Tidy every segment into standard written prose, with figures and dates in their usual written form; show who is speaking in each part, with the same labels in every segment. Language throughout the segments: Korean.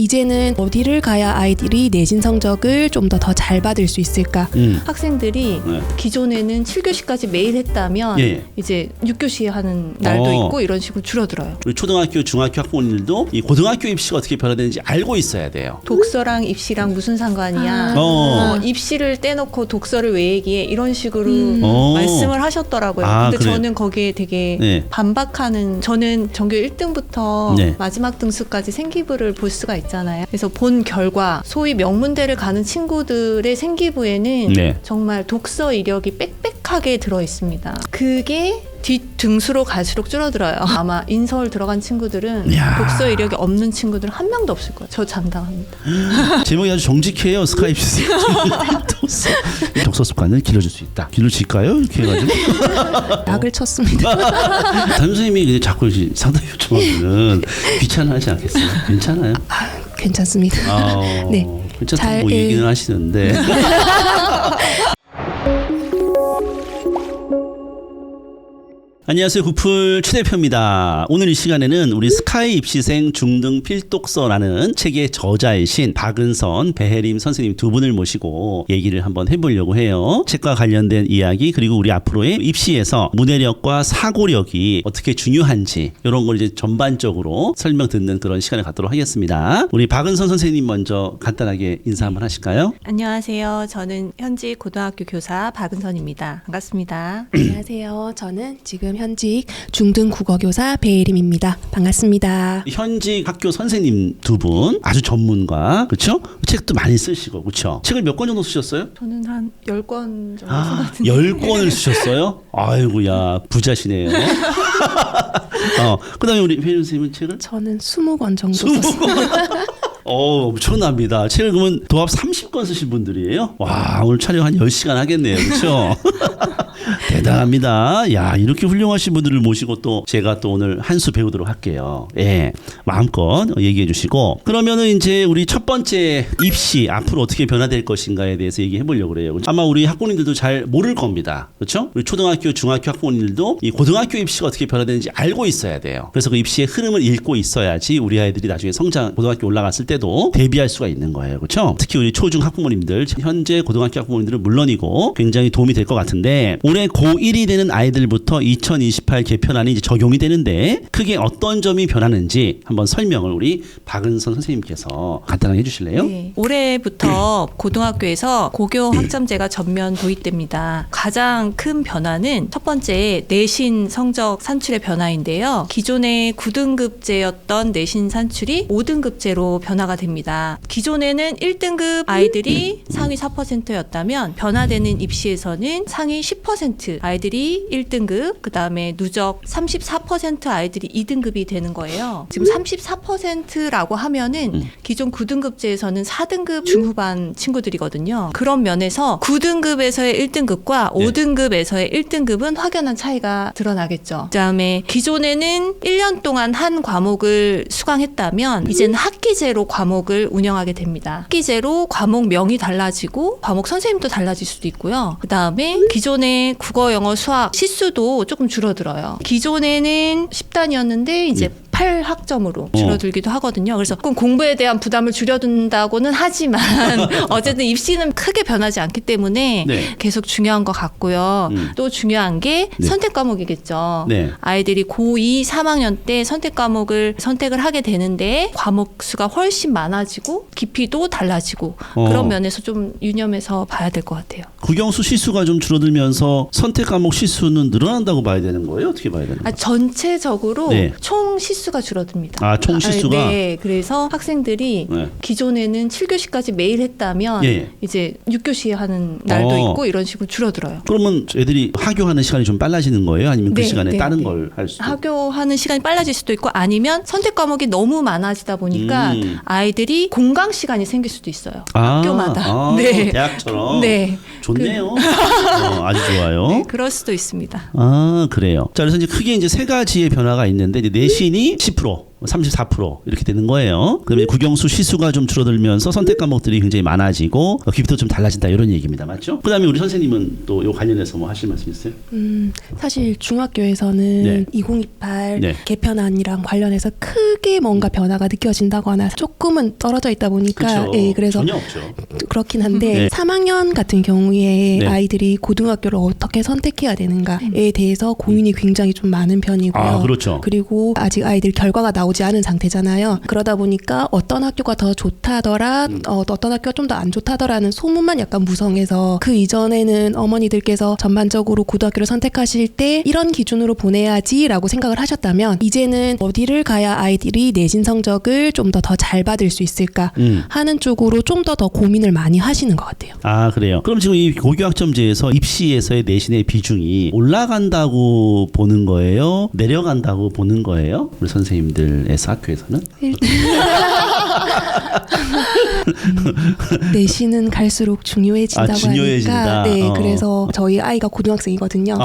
Speaker 1: 이제는 어디를 가야 아이들이 내신 성적을 좀 더 잘 받을 수 있을까?
Speaker 2: 학생들이 기존에는 7교시까지 매일 했다면 이제 6교시 하는 날도 있고 이런 식으로 줄어들어요.
Speaker 3: 우리 초등학교, 중학교 학부모님들도 이 고등학교 입시가 어떻게 변화되는지 알고 있어야 돼요.
Speaker 2: 독서랑 입시랑 무슨 상관이야? 입시를 떼놓고 독서를 왜 얘기해? 이런 식으로 말씀을 하셨더라고요. 근데
Speaker 3: 그래요?
Speaker 2: 저는 거기에 되게 반박하는, 저는 전교 1등부터 마지막 등수까지 생기부를 볼 수가 있잖아요. 그래서 본 결과 소위 명문대를 가는 친구들의 생기부에는 정말 독서 이력이 빽빽하게 들어 있습니다. 그게 뒷등수로 갈수록 줄어들어요. 아마 인서울 들어간 친구들은 독서 이력이 없는 친구들은 한 명도 없을 거예요. 저 장담합니다.
Speaker 3: 제목이 아주 정직해요. 스카이프 독서 습관을 길러줄 수 있다. 길러질까요? 이렇게 해가지고
Speaker 1: 약을 쳤습니다.
Speaker 3: 담임 선생님이 자꾸 상담 요청하면 귀찮아하지 않겠어요? 괜찮아요?
Speaker 1: 괜찮습니다.
Speaker 3: 네, 괜찮다고 얘기는 하시는데. 안녕하세요. 구풀 최 대표입니다. 오늘 이 시간에는 우리 스카이 입시생 중등 필독서라는 책의 저자이신 박은선, 배혜림 선생님 두 분을 모시고 얘기를 한번 해보려고 해요. 책과 관련된 이야기, 그리고 우리 앞으로의 입시에서 문해력과 사고력이 어떻게 중요한지 이런 걸 이제 전반적으로 설명 듣는 그런 시간을 갖도록 하겠습니다. 우리 박은선 선생님 먼저 간단하게 인사 한번 하실까요?
Speaker 2: 안녕하세요. 저는 현직 고등학교 교사 박은선입니다. 반갑습니다.
Speaker 1: 안녕하세요. 저는 지금 현직 중등 국어교사 배혜림입니다. 반갑습니다.
Speaker 3: 현직 학교 선생님 두 분, 아주 전문가, 그렇죠? 책도 많이 쓰시고, 그렇죠? 책을 몇 권 정도 쓰셨어요?
Speaker 2: 저는 한 10권 정도 써봤는데.
Speaker 3: 10권을 쓰셨어요? 아이고야, 부자시네요. 그다음에 우리 배혜림 선생님은 책을?
Speaker 1: 저는 20권 정도 썼습니다.
Speaker 3: 엄청납니다. 책을 그러면 도합 30권 쓰신 분들이에요? 와, 오늘 촬영 한 10시간 하겠네요. 그렇죠? 대단합니다. 야, 이렇게 훌륭하신 분들을 모시고 또 제가 또 오늘 한 수 배우도록 할게요. 예, 마음껏 얘기해 주시고, 그러면은 이제 우리 첫 번째 입시 앞으로 어떻게 변화될 것인가에 대해서 얘기해 보려고 그래요. 아마 우리 학부모님들도 잘 모를 겁니다. 그렇죠? 우리 초등학교, 중학교 학부모님들도 이 고등학교 입시가 어떻게 변화되는지 알고 있어야 돼요. 그래서 그 입시의 흐름을 읽고 있어야지 우리 아이들이 나중에 성장, 고등학교 올라갔을 때도 대비할 수가 있는 거예요. 그렇죠? 특히 우리 초중 학부모님들, 현재 고등학교 학부모님들은 물론이고 굉장히 도움이 될 것 같은데, 올해 고1이 되는 아이들부터 2028 개편안이 이제 적용이 되는데 크게 어떤 점이 변하는지 한번 설명을 우리 박은선 선생님께서 간단하게 해주실래요?
Speaker 2: 네. 올해부터 고등학교에서 고교 학점제가 전면 도입됩니다. 가장 큰 변화는 첫 번째 내신 성적 산출의 변화인데요. 기존의 9등급제였던 내신 산출이 5등급제로 변화가 됩니다. 기존에는 1등급 아이들이 상위 4%였다면 변화되는 입시에서는 상위 10% 아이들이 1등급, 그 다음에 누적 34% 아이들이 2등급이 되는 거예요. 지금 34%라고 하면은 기존 9등급제에서는 4등급 중후반 친구들이거든요. 그런 면에서 9등급에서의 1등급과 5등급에서의 1등급은 확연한 차이가 드러나겠죠. 그 다음에 기존에는 1년 동안 한 과목을 수강했다면 이제는 학기제로 과목을 운영하게 됩니다. 학기제로 과목명이 달라지고 과목 선생님도 달라질 수도 있고요. 그 다음에 기존의 국어, 영어, 수학 시수도 조금 줄어들어요. 기존에는 10단이었는데 이제 8학점으로 줄어들기도 하거든요. 그래서 공부에 대한 부담을 줄여둔다고는 하지만 어쨌든 입시는 크게 변하지 않기 때문에 계속 중요한 것 같고요. 또 중요한 게 선택 과목이겠죠. 아이들이 고2, 3학년 때 선택 과목을 선택을 하게 되는데 과목 수가 훨씬 많아지고 깊이도 달라지고 그런 면에서 좀 유념해서 봐야 될 것 같아요.
Speaker 3: 국영수 시수가 좀 줄어들면서 선택 과목 시수는 늘어난다고 봐야 되는 거예요? 어떻게 봐야 되는 거예요?
Speaker 2: 전체적으로 총 시수가 줄어듭니다.
Speaker 3: 총 시수가?
Speaker 2: 네. 그래서 학생들이 기존에는 7교시까지 매일 했다면 이제 6교시 하는 날도 있고 이런 식으로 줄어들어요.
Speaker 3: 그러면 애들이 하교하는 시간이 좀 빨라지는 거예요? 아니면 그 시간에 다른 걸 할 수도?
Speaker 2: 하교하는 시간이 빨라질 수도 있고, 아니면 선택 과목이 너무 많아지다 보니까 아이들이 공강 시간이 생길 수도 있어요. 학교마다.
Speaker 3: 대학처럼. 좋네요. 아주 좋아요.
Speaker 2: 그럴 수도 있습니다.
Speaker 3: 그래요. 자, 그래서 이제 크게 이제 세 가지의 변화가 있는데, 이제 내신이 10%. 34% 이렇게 되는 거예요. 그다음에 국영수 시수가 좀 줄어들면서 선택 과목들이 굉장히 많아지고 기피도 좀 달라진다 이런 얘기입니다. 맞죠? 그다음에 우리 선생님은 또 요 관련해서 뭐 하실 말씀 있어요?
Speaker 1: 사실 중학교에서는
Speaker 3: 네.
Speaker 1: 2028
Speaker 3: 네.
Speaker 1: 개편안이랑 관련해서 크게 뭔가 변화가 느껴진다거나 조금은 떨어져 있다 보니까
Speaker 3: 그렇죠.
Speaker 1: 그래서
Speaker 3: 전혀 없죠.
Speaker 1: 그렇긴 한데
Speaker 3: 네.
Speaker 1: 3학년 같은 경우에
Speaker 3: 네.
Speaker 1: 아이들이 고등학교를 어떻게 선택해야 되는가에 대해서 고민이 굉장히 좀 많은 편이고요.
Speaker 3: 아, 그렇죠.
Speaker 1: 그리고 아직 아이들 결과가 나오지 않은 상태잖아요. 그러다 보니까 어떤 학교가 더 좋다더라, 어떤 학교가 좀 더 안 좋다더라는 소문만 약간 무성해서 그 이전에는 어머니들께서 전반적으로 고등학교를 선택하실 때 이런 기준으로 보내야지라고 생각을 하셨다면 이제는 어디를 가야 아이들이 내신 성적을 좀 더 잘 받을 수 있을까 하는 쪽으로 좀 더 고민을 많이 하시는 것 같아요.
Speaker 3: 아, 그래요. 그럼 지금 이 고교학점제에서 입시에서의 내신의 비중이 올라간다고 보는 거예요? 내려간다고 보는 거예요? 우리 선생님들에서 학교에서는?
Speaker 1: 내신은 갈수록 중요해진다고
Speaker 3: 중요해진다.
Speaker 1: 하니까 네, 그래서 저희 아이가 고등학생이거든요.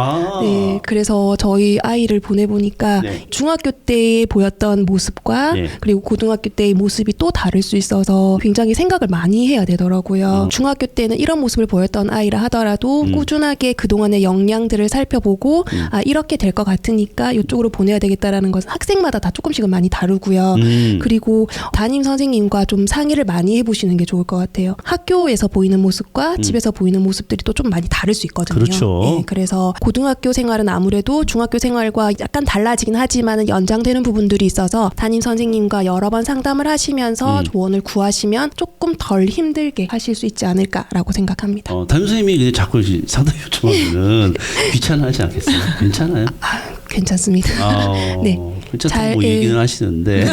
Speaker 1: 네, 그래서 저희 아이를 보내보니까
Speaker 3: 네.
Speaker 1: 중학교 때 보였던 모습과
Speaker 3: 네.
Speaker 1: 그리고 고등학교 때의 모습이 또 다를 수 있어서 굉장히 생각을 많이 해야 되더라고요. 중학교 때는 이런 모습을 보였던 아이라 하더라도 꾸준하게 그동안의 역량들을 살펴보고 이렇게 될 것 같으니까 이쪽으로 보내야 되겠다라는 것은 학생마다 다 조금씩은 많이 다르고요. 그리고 담임 선생님과 좀 상의를 많이 해보시는 게 좋을 것 같아요. 학교에서 보이는 모습과 집에서 보이는 모습들이 또 좀 많이 다를 수 있거든요.
Speaker 3: 그렇죠.
Speaker 1: 네, 그래서 고등학교 생활은 아무래도 중학교 생활과 약간 달라지긴 하지만 연장되는 부분들이 있어서 담임 선생님과 여러 번 상담을 하시면서 조언을 구하시면 조금 덜 힘들게 하실 수 있지 않을까라고 생각합니다.
Speaker 3: 담임 선생님이 근데 자꾸 상담 요청하면은 귀찮아하지 않겠어요? 괜찮아요?
Speaker 1: 괜찮습니다.
Speaker 3: 네.
Speaker 1: 잘,
Speaker 3: 괜찮다고 얘기는 하시는데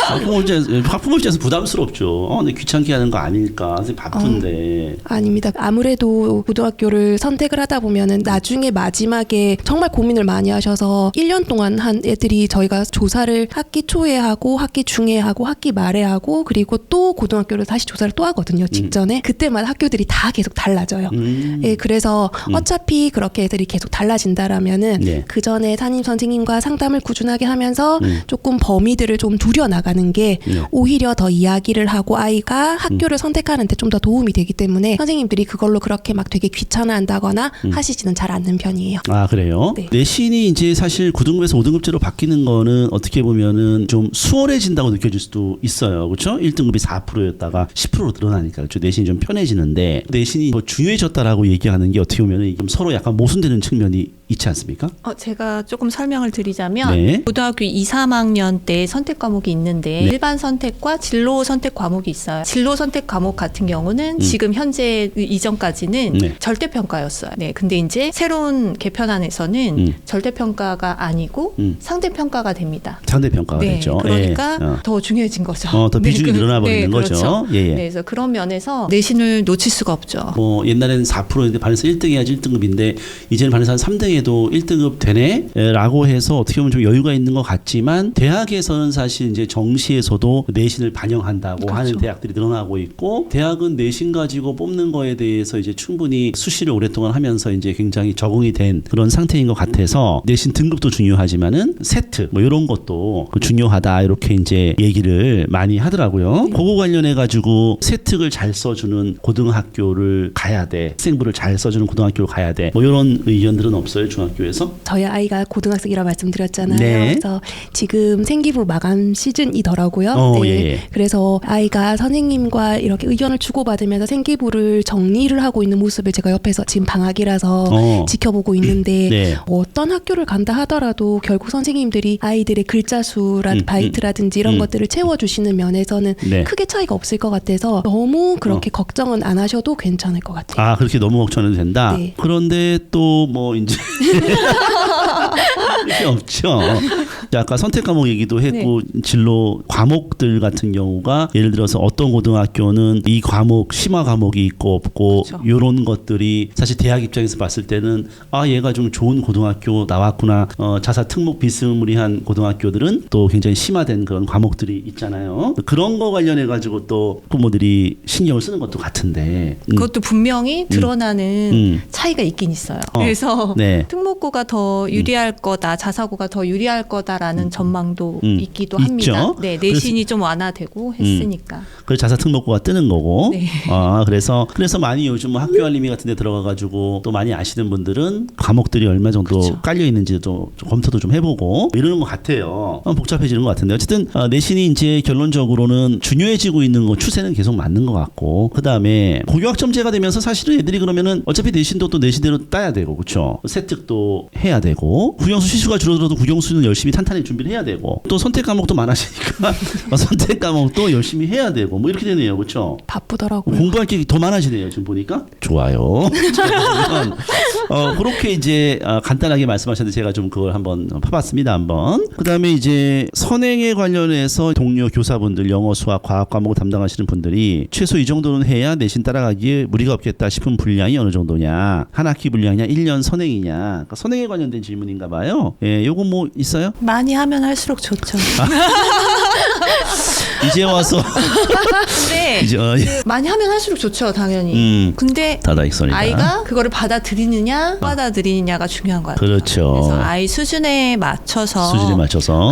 Speaker 3: 학부모 입장에서 부담스럽죠. 근데 귀찮게 하는 거 아닐까? 선생님 바쁜데.
Speaker 1: 아닙니다. 아무래도 고등학교를 선택을 하다 보면은 나중에 마지막에 정말 고민을 많이 하셔서 1년 동안 한 애들이 저희가 조사를 학기 초에 하고 학기 중에 하고 학기 말에 하고 그리고 또 고등학교를 다시 조사를 또 하거든요. 직전에. 그때마다 학교들이 다 계속 달라져요. 예, 그래서 어차피 그렇게 애들이 계속 달라진다라면은
Speaker 3: 네.
Speaker 1: 그 전에 담임 선생님과 상담을 꾸준하게 하면서 조금 범위들을 좀 줄여나가는 게 오히려 더 이야기를 하고 아이가 학교를 선택하는 데 좀 더 도움이 되기 때문에 선생님들이 그걸로 그렇게 막 되게 귀찮아한다거나 하시지는 잘 않는 편이에요.
Speaker 3: 아, 그래요?
Speaker 1: 네.
Speaker 3: 내신이 이제 사실 9등급에서 5등급제로 바뀌는 거는 어떻게 보면은 좀 수월해진다고 느껴질 수도 있어요. 그렇죠? 1등급이 4%였다가 10%로 늘어나니까 그렇죠? 내신이 좀 편해지는데 내신이 뭐 중요해졌다라고 얘기하는 게 어떻게 보면은 좀 서로 약간 모순되는 측면이 있지 않습니까?
Speaker 2: 제가 조금 설명을 드리자면
Speaker 3: 네.
Speaker 2: 고등학교 2, 3학년 때 선택 과목이 있는데
Speaker 3: 네.
Speaker 2: 일반 선택과 진로 선택 과목이 있어요. 진로 선택 과목 같은 경우는 지금 현재 이전까지는
Speaker 3: 네.
Speaker 2: 절대평가였어요. 네, 근데 이제 새로운 개편안에서는 절대평가가 아니고 상대평가가 됩니다.
Speaker 3: 상대평가가
Speaker 2: 네,
Speaker 3: 됐죠.
Speaker 2: 그러니까
Speaker 3: 예.
Speaker 2: 더 중요해진 거죠.
Speaker 3: 더 비중이 늘어나 버리는 거죠.
Speaker 2: 그렇죠.
Speaker 3: 예, 예.
Speaker 2: 네, 그래서 그런 면에서 내신을 놓칠 수가 없죠.
Speaker 3: 뭐 옛날에는 4%인데 반에서 1등 해야지 1등급인데 이제는 반에서 한 3등에도 1등급 되네? 라고 해서 어떻게 보면 좀 여유가 있는 것 같지만 대학에서는 사실 이제 정시에서도 내신을 반영한다고 하는
Speaker 2: 그렇죠.
Speaker 3: 대학들이 늘어나고 있고 대학은 내신 가지고 뽑는 거에 대해서 이제 충분히 수시를 오랫동안 하면서 이제 굉장히 적응이 된 그런 상태인 것 같아서 내신 등급도 중요하지만은 세트 뭐 이런 것도 중요하다 이렇게 이제 얘기를 많이 하더라고요. 그거 관련해 가지고 세특을 잘 써주는 고등학교를 가야 돼. 학생부를 잘 써주는 고등학교를 가야 돼. 뭐 이런 의견들은 없어요 중학교에서?
Speaker 1: 저희 아이가 고등학생이라 말씀드렸잖아요.
Speaker 3: 네.
Speaker 1: 그래서 지금 생기부 마감 시즌이더라고요. 네.
Speaker 3: 예.
Speaker 1: 그래서 아이가 선생님과 이렇게 의견을 주고받으면서 생기부를 정리를 하고 있는 모습을 제가 옆에서 지금 방학이라서 지켜보고 있는데
Speaker 3: 네.
Speaker 1: 어떤 학교를 간다 하더라도 결국 선생님들이 아이들의 글자 수라 바이트라든지 이런 것들을 채워주시는 면에서는
Speaker 3: 네.
Speaker 1: 크게 차이가 없을 것 같아서 너무 그렇게 걱정은 안 하셔도 괜찮을 것 같아요.
Speaker 3: 아, 그렇게 너무 걱정해도 된다.
Speaker 1: 네.
Speaker 3: 그런데 또 뭐 이제 그게 없죠. 아까 선택 과목 얘기도 했고 진로 과목들 같은 경우가 예를 들어서 어떤 고등학교는 이 과목 심화 과목이 있고 없고
Speaker 2: 그렇죠.
Speaker 3: 이런 것들이 사실 대학 입장에서 봤을 때는 아 얘가 좀 좋은 고등학교 나왔구나. 자사 특목 비스무리한 고등학교들은 또 굉장히 심화된 그런 과목들이 있잖아요. 그런 거 관련해 가지고 또 부모들이 신경을 쓰는 것도 같은데
Speaker 2: 그것도 분명히 드러나는 차이가 있긴 있어요. 그래서
Speaker 3: 네.
Speaker 2: 특목고가 더 유리할 거다, 자사고가 더 유리할 거다 된다라는 전망도 있기도 합니다.
Speaker 3: 있죠.
Speaker 2: 네, 내신이 좀 완화되고 했으니까.
Speaker 3: 그래서 자사 특목고가 뜨는 거고.
Speaker 2: 네.
Speaker 3: 그래서 많이 요즘 뭐 학교 알림이 같은 데 들어가가지고 또 많이 아시는 분들은 과목들이 얼마 정도
Speaker 2: 그렇죠.
Speaker 3: 깔려 있는지도 좀 검토도 좀 해보고 이러는 것 같아요. 복잡해지는 것 같은데 어쨌든 내신이 이제 결론적으로는 중요해지고 있는 거 추세는 계속 맞는 것 같고 그 다음에 고교학점제가 되면서 사실은 애들이 그러면은 어차피 내신도 또 내신대로 따야 되고 그렇죠. 세특도 해야 되고 국영수 시수가 줄어들어도 국영수는 열심히 탄탄히 준비를 해야 되고 또 선택 과목도 많아지니까 선택 과목도 열심히 해야 되고 뭐 이렇게 되네요. 그렇죠.
Speaker 1: 바쁘더라고요.
Speaker 3: 공부할 게 더 많아지네요. 지금 보니까. 좋아요. 그렇게 이제 간단하게 말씀하셨는데 제가 좀 그걸 한번 파봤습니다. 한번. 그다음에 이제 선행에 관련해서 동료 교사분들 영어, 수학, 과학 과목을 담당하시는 분들이 최소 이 정도는 해야 내신 따라가기에 무리가 없겠다 싶은 분량이 어느 정도냐. 한 학기 분량이냐, 1년 선행이냐. 그러니까 선행에 관련된 질문인가 봐요. 예, 요거 뭐 있어요?
Speaker 2: 많이 하면 할수록 좋죠.
Speaker 3: 이제 와서
Speaker 2: 근데
Speaker 3: 이제
Speaker 2: 많이 하면 할수록 좋죠, 당연히. 근데
Speaker 3: 다다익선이다.
Speaker 2: 아이가 그거를 받아들이느냐, 받아들이느냐가 중요한 것 같아요.
Speaker 3: 그렇죠.
Speaker 2: 그래서 아이 수준에 맞춰서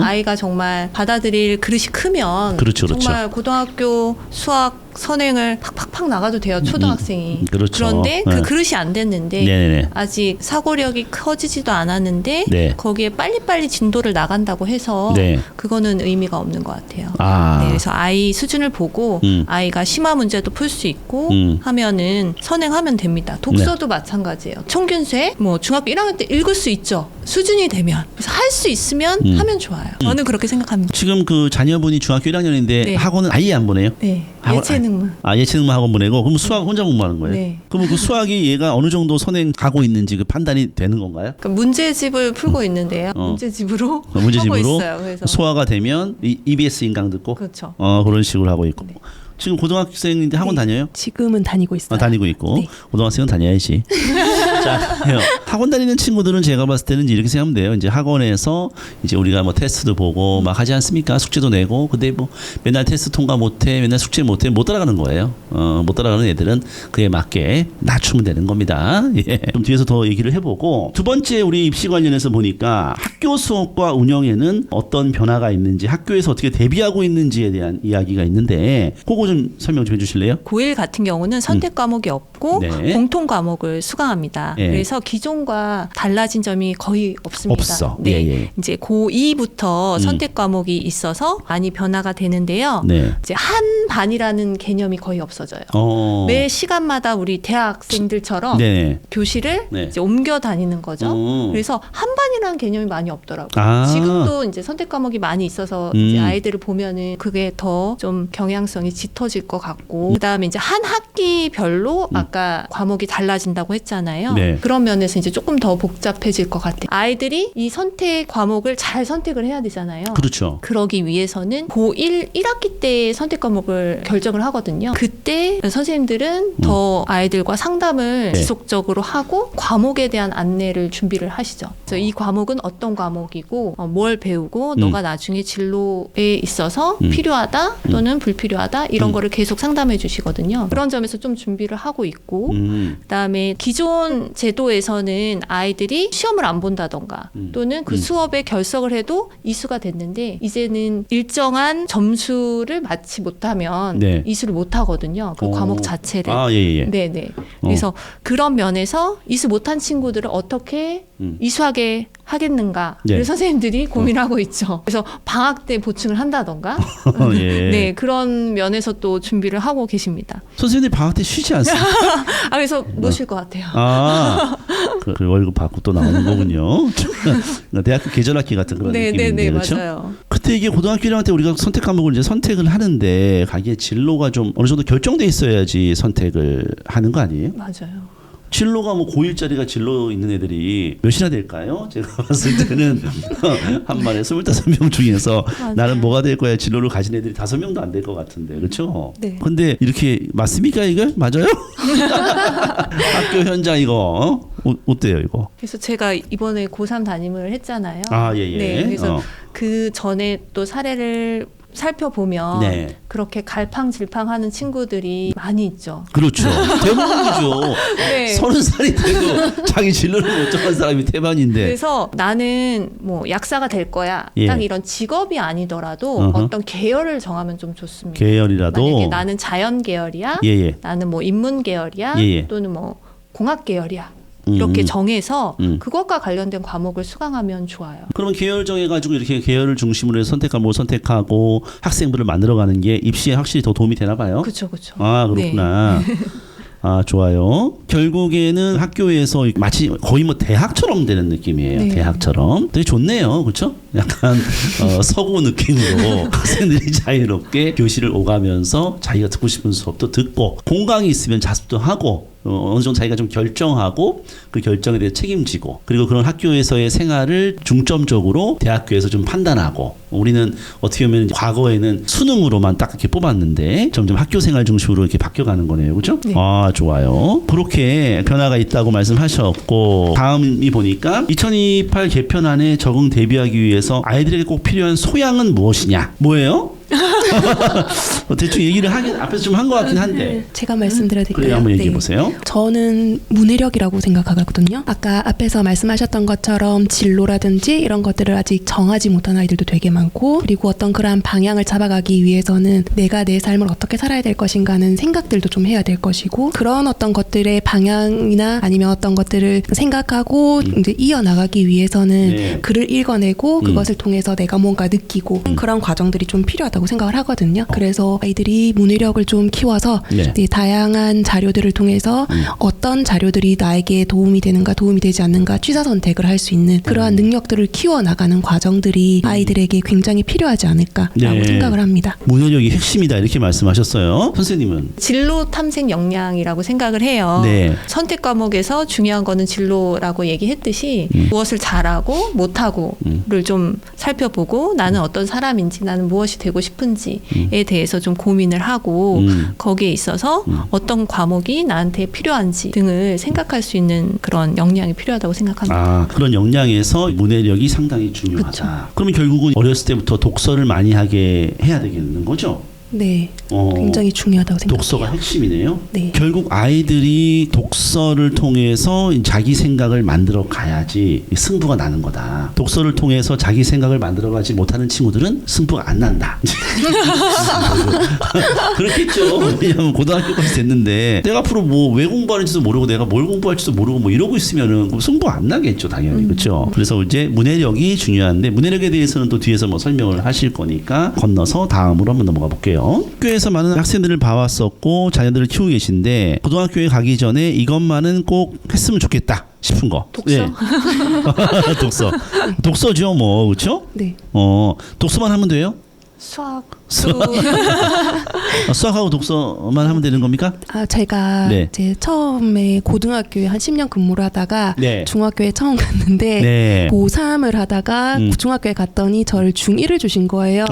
Speaker 2: 아이가 정말 받아들일 그릇이 크면
Speaker 3: 그렇죠.
Speaker 2: 정말 고등학교 수학 선행을 팍팍팍 나가도 돼요, 초등학생이.
Speaker 3: 그렇죠.
Speaker 2: 그런데 그 그릇이 안 됐는데
Speaker 3: 네네네.
Speaker 2: 아직 사고력이 커지지도 않았는데
Speaker 3: 네.
Speaker 2: 거기에 빨리빨리 진도를 나간다고 해서
Speaker 3: 네.
Speaker 2: 그거는 의미가 없는 것 같아요. 네, 그래서 아이 수준을 보고 아이가 심화 문제도 풀 수 있고 하면은 선행하면 됩니다. 독서도 마찬가지예요. 총균수에 뭐 중학교 1학년 때 읽을 수 있죠. 수준이 되면. 그래서 할 수 있으면 하면 좋아요. 저는 그렇게 생각합니다.
Speaker 3: 지금 그 자녀분이 중학교 1학년인데
Speaker 2: 네.
Speaker 3: 학원은 아예 안 보내요?
Speaker 2: 네.
Speaker 3: 학원-
Speaker 2: 예체능만.
Speaker 3: 예체능만 학원 보내고 그럼 수학 혼자 공부하는 거예요?
Speaker 2: 네.
Speaker 3: 그러면 그 수학이 얘가 어느 정도 선행 가고 있는지 그 판단이 되는 건가요?
Speaker 2: 그러니까 문제집을 풀고 있는데요. 문제집으로 하고
Speaker 3: 문제집으로
Speaker 2: 있어요. 그래서
Speaker 3: 소화가 되면 EBS 인강 듣고
Speaker 2: 그렇죠.
Speaker 3: 그런 식으로 하고 있고
Speaker 2: 네.
Speaker 3: 지금 고등학생인데 학원 다녀요?
Speaker 1: 지금은 다니고 있어요.
Speaker 3: 다니고 있고
Speaker 1: 네.
Speaker 3: 고등학생은 다녀야지. 자, 학원 다니는 친구들은 제가 봤을 때는 이렇게 생각하면 돼요. 이제 학원에서 이제 우리가 뭐 테스트도 보고 막 하지 않습니까? 숙제도 내고 근데 뭐 맨날 테스트 통과 못해, 맨날 숙제 못해 못 따라가는 거예요. 못 따라가는 애들은 그에 맞게 낮추면 되는 겁니다. 예. 좀 뒤에서 더 얘기를 해보고 두 번째 우리 입시 관련해서 보니까 학교 수업과 운영에는 어떤 변화가 있는지 학교에서 어떻게 대비하고 있는지에 대한 이야기가 있는데 그거 좀 설명 좀 해주실래요?
Speaker 2: 고1 같은 경우는 선택 과목이 없고
Speaker 3: 네.
Speaker 2: 공통 과목을 수강합니다.
Speaker 3: 예.
Speaker 2: 그래서 기존과 달라진 점이 거의 없습니다.
Speaker 3: 없어.
Speaker 2: 네.
Speaker 3: 예.
Speaker 2: 이제 고2부터 선택 과목이 있어서 많이 변화가 되는데요.
Speaker 3: 네.
Speaker 2: 이제 한 반이라는 개념이 거의 없어져요. 매 시간마다 우리 대학생들처럼
Speaker 3: 네.
Speaker 2: 교실을
Speaker 3: 네.
Speaker 2: 이제 옮겨 다니는 거죠. 그래서 한 반이라는 개념이 많이 없더라고요.
Speaker 3: 아.
Speaker 2: 지금도 이제 선택 과목이 많이 있어서 이제 아이들을 보면은 그게 더 좀 경향성이 짙어질 것 같고 그다음에 이제 한 학기별로 아까 과목이 달라진다고 했잖아요.
Speaker 3: 네.
Speaker 2: 그런 면에서 이제 조금 더 복잡해질 것 같아요. 아이들이 이 선택 과목을 잘 선택을 해야 되잖아요.
Speaker 3: 그렇죠.
Speaker 2: 그러기 위해서는 고1 1학기 때 선택 과목을 결정을 하거든요. 그때 선생님들은 더 아이들과 상담을
Speaker 3: 네.
Speaker 2: 지속적으로 하고 과목에 대한 안내를 준비를 하시죠. 그래서 이 과목은 어떤 과목이고 뭘 배우고 너가 나중에 진로에 있어서 필요하다 또는 불필요하다 이런 거를 계속 상담해 주시거든요. 그런 점에서 좀 준비를 하고 있고 그다음에 기존 제도에서는 아이들이 시험을 안 본다던가 또는 그 수업에 결석을 해도 이수가 됐는데 이제는 일정한 점수를 맞지 못하면
Speaker 3: 네.
Speaker 2: 이수를 못 하거든요. 그 과목 자체를.
Speaker 3: 예.
Speaker 2: 네네. 그래서 그런 면에서 이수 못한 친구들을 어떻게 이수하게 하겠는가를
Speaker 3: 네.
Speaker 2: 선생님들이 고민하고 있죠. 그래서 방학 때 보충을 한다던가
Speaker 3: 예.
Speaker 2: 네 그런 면에서 또 준비를 하고 계십니다.
Speaker 3: 선생님들 방학 때 쉬지 않습니까?
Speaker 2: 그래서 못 쉴 것 같아요.
Speaker 3: 그 월급 받고 또 나오는 거군요. 대학교 계절학기 같은 그런 느낌인데
Speaker 2: 네네네
Speaker 3: 그렇죠?
Speaker 2: 맞아요.
Speaker 3: 그때 이게 고등학교 1학년 때 우리가 선택 과목을 이제 선택을 하는데 가기에 진로가 좀 어느 정도 결정돼 있어야지 선택을 하는 거 아니에요?
Speaker 2: 맞아요.
Speaker 3: 진로가 뭐 고1짜리가 진로 있는 애들이 몇이나 될까요? 제가 봤을 때는 한 반에 25명 중에서
Speaker 2: 맞아요.
Speaker 3: 나는 뭐가 될 거야 진로를 가진 애들이 5명도 안 될 것 같은데 그렇죠?
Speaker 2: 네.
Speaker 3: 근데 이렇게 맞습니까 이거? 맞아요? 학교 현장 이거 어때요 이거?
Speaker 2: 그래서 제가 이번에 고3 담임을 했잖아요.
Speaker 3: 예.
Speaker 2: 네, 그래서 그 전에 또 사례를 살펴보면
Speaker 3: 네.
Speaker 2: 그렇게 갈팡질팡하는 친구들이 많이 있죠.
Speaker 3: 그렇죠. 대부분이죠.
Speaker 2: 네.
Speaker 3: 30살이 돼도 자기 진로를 못 정한 사람이 태반인데.
Speaker 2: 그래서 나는 뭐 약사가 될 거야.
Speaker 3: 예.
Speaker 2: 딱 이런 직업이 아니더라도
Speaker 3: 어허.
Speaker 2: 어떤 계열을 정하면 좀 좋습니다.
Speaker 3: 계열이라도.
Speaker 2: 만약에 나는 자연 계열이야.
Speaker 3: 예예.
Speaker 2: 나는 뭐 인문 계열이야.
Speaker 3: 예.
Speaker 2: 또는 뭐 공학 계열이야. 이렇게 정해서 그것과 관련된 과목을 수강하면 좋아요.
Speaker 3: 그러면 계열 정해가지고 이렇게 계열을 중심으로 해서 선택과목을 선택하고 학생부를 만들어가는 게 입시에 확실히 더 도움이 되나 봐요.
Speaker 2: 그렇죠, 그렇죠.
Speaker 3: 아 그렇구나. 아 좋아요. 결국에는 학교에서 마치 거의 뭐 대학처럼 되는 느낌이에요.
Speaker 1: 네.
Speaker 3: 대학처럼 되게 좋네요. 그렇죠? 약간 서고 느낌으로 학생들이 자유롭게 교실을 오가면서 자기가 듣고 싶은 수업도 듣고 공강이 있으면 자습도 하고 어느 정도 자기가 좀 결정하고 그 결정에 대해 책임지고 그리고 그런 학교에서의 생활을 중점적으로 대학교에서 좀 판단하고 우리는 어떻게 보면 과거에는 수능으로만 딱 이렇게 뽑았는데 점점 학교 생활 중심으로 이렇게 바뀌어가는 거네요. 그렇죠?
Speaker 1: 네.
Speaker 3: 아 좋아요. 그렇게 변화가 있다고 말씀하셨고 다음이 보니까 2028 개편안에 적응 대비하기 위해서 아이들에게 꼭 필요한 소양은 무엇이냐? 뭐예요? 대충 얘기를 하긴 앞에서 좀 한 것 같긴 한데
Speaker 1: 제가 말씀드려도 될까요?
Speaker 3: 그래 한번 얘기해 보세요.
Speaker 1: 저는 문해력이라고 생각하거든요. 아까 앞에서 말씀하셨던 것처럼 진로라든지 이런 것들을 아직 정하지 못한 아이들도 되게 많고 그리고 어떤 그러한 방향을 잡아가기 위해서는 내가 내 삶을 어떻게 살아야 될 것인가 하는 생각들도 좀 해야 될 것이고 그런 어떤 것들의 방향이나 아니면 어떤 것들을 생각하고 이제 이어나가기 위해서는
Speaker 3: 네.
Speaker 1: 글을 읽어내고 그것을 통해서 내가 뭔가 느끼고 그런 과정들이 좀 필요하다고 생각을 하거든요. 그래서 아이들이 문해력을 좀 키워서
Speaker 3: 네.
Speaker 1: 이제 다양한 자료들을 통해서 어떤 자료들이 나에게 도움이 되는가 도움이 되지 않는가 취사 선택을 할 수 있는 그러한 능력들을 키워나가는 과정들이 아이들에게 굉장히 필요하지 않을까라고
Speaker 3: 네.
Speaker 1: 생각을 합니다.
Speaker 3: 문해력이 핵심이다 이렇게 말씀하셨어요. 선생님은?
Speaker 2: 진로 탐색 역량이라고 생각을 해요.
Speaker 3: 네.
Speaker 2: 선택 과목에서 중요한 거는 진로라고 얘기했듯이 무엇을 잘하고 못하고를 좀 살펴보고 나는 어떤 사람인지 나는 무엇이 되고 싶은지에 대해서 좀 고민을 하고 거기에 있어서 어떤 과목이 나한테 필요한지 등을 생각할 수 있는 그런 역량이 필요하다고 생각합니다.
Speaker 3: 아 그런 역량에서 문해력이 상당히 중요하다. 그러면 결국은 어렸을 때부터 독서를 많이 하게 해야 되겠는 거죠?
Speaker 1: 네, 굉장히 중요하다고 생각해요.
Speaker 3: 독서가 핵심이네요.
Speaker 1: 네.
Speaker 3: 결국 아이들이 독서를 통해서 자기 생각을 만들어 가야지 승부가 나는 거다. 독서를 통해서 자기 생각을 만들어 가지 못하는 친구들은 승부가 안 난다. 그렇겠죠. 왜냐하면 고등학교까지 됐는데 내가 앞으로 뭐 왜 공부하는지도 모르고 내가 뭘 공부할지도 모르고 뭐 이러고 있으면은 그럼 승부 안 나겠죠, 당연히. 그렇죠. 그래서 이제 문해력이 중요한데 문해력에 대해서는 또 뒤에서 뭐 설명을 하실 거니까 건너서 다음으로 한번 넘어가 볼게요. 학교에서 많은 학생들을 봐왔었고 자녀들을 키우고 계신데 고등학교에 가기 전에 이것만은 꼭 했으면 좋겠다 싶은 거.
Speaker 2: 독서?
Speaker 3: 독서. 독서죠, 뭐 그렇죠?
Speaker 1: 네.
Speaker 3: 독서만 하면 돼요?
Speaker 2: 수학,
Speaker 3: 수학하고 독서만 하면 되는 겁니까?
Speaker 1: 아 제가
Speaker 3: 네.
Speaker 1: 이제 처음에 고등학교에 한 10년 근무를 하다가
Speaker 3: 네.
Speaker 1: 중학교에 처음 갔는데
Speaker 3: 네.
Speaker 1: 고3을 하다가 중학교에 갔더니 저를 중1을 주신 거예요.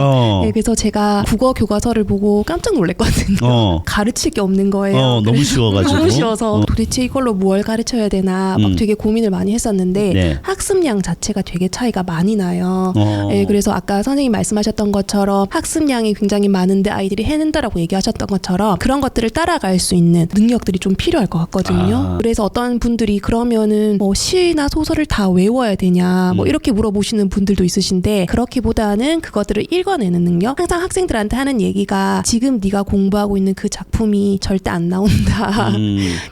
Speaker 1: 네, 그래서 제가 국어 교과서를 보고 깜짝 놀랐거든요. 가르칠 게 없는 거예요.
Speaker 3: 너무 쉬워가지고.
Speaker 1: 너무 쉬워서 도대체 이걸로 뭘 가르쳐야 되나 막 되게 고민을 많이 했었는데
Speaker 3: 네.
Speaker 1: 학습량 자체가 되게 차이가 많이 나요. 네, 그래서 아까 선생님 말씀하셨던 것처럼 학습량이 굉장히 많은데 아이들이 해낸다라고 얘기하셨던 것처럼 그런 것들을 따라갈 수 있는 능력들이 좀 필요할 것 같거든요. 그래서 어떤 분들이 그러면은 뭐 시나 소설을 다 외워야 되냐 뭐 이렇게 물어보시는 분들도 있으신데 그렇기보다는 그것들을 읽어내는 능력. 항상 학생들한테 하는 얘기가 지금 네가 공부하고 있는 그 작품이 절대 안 나온다.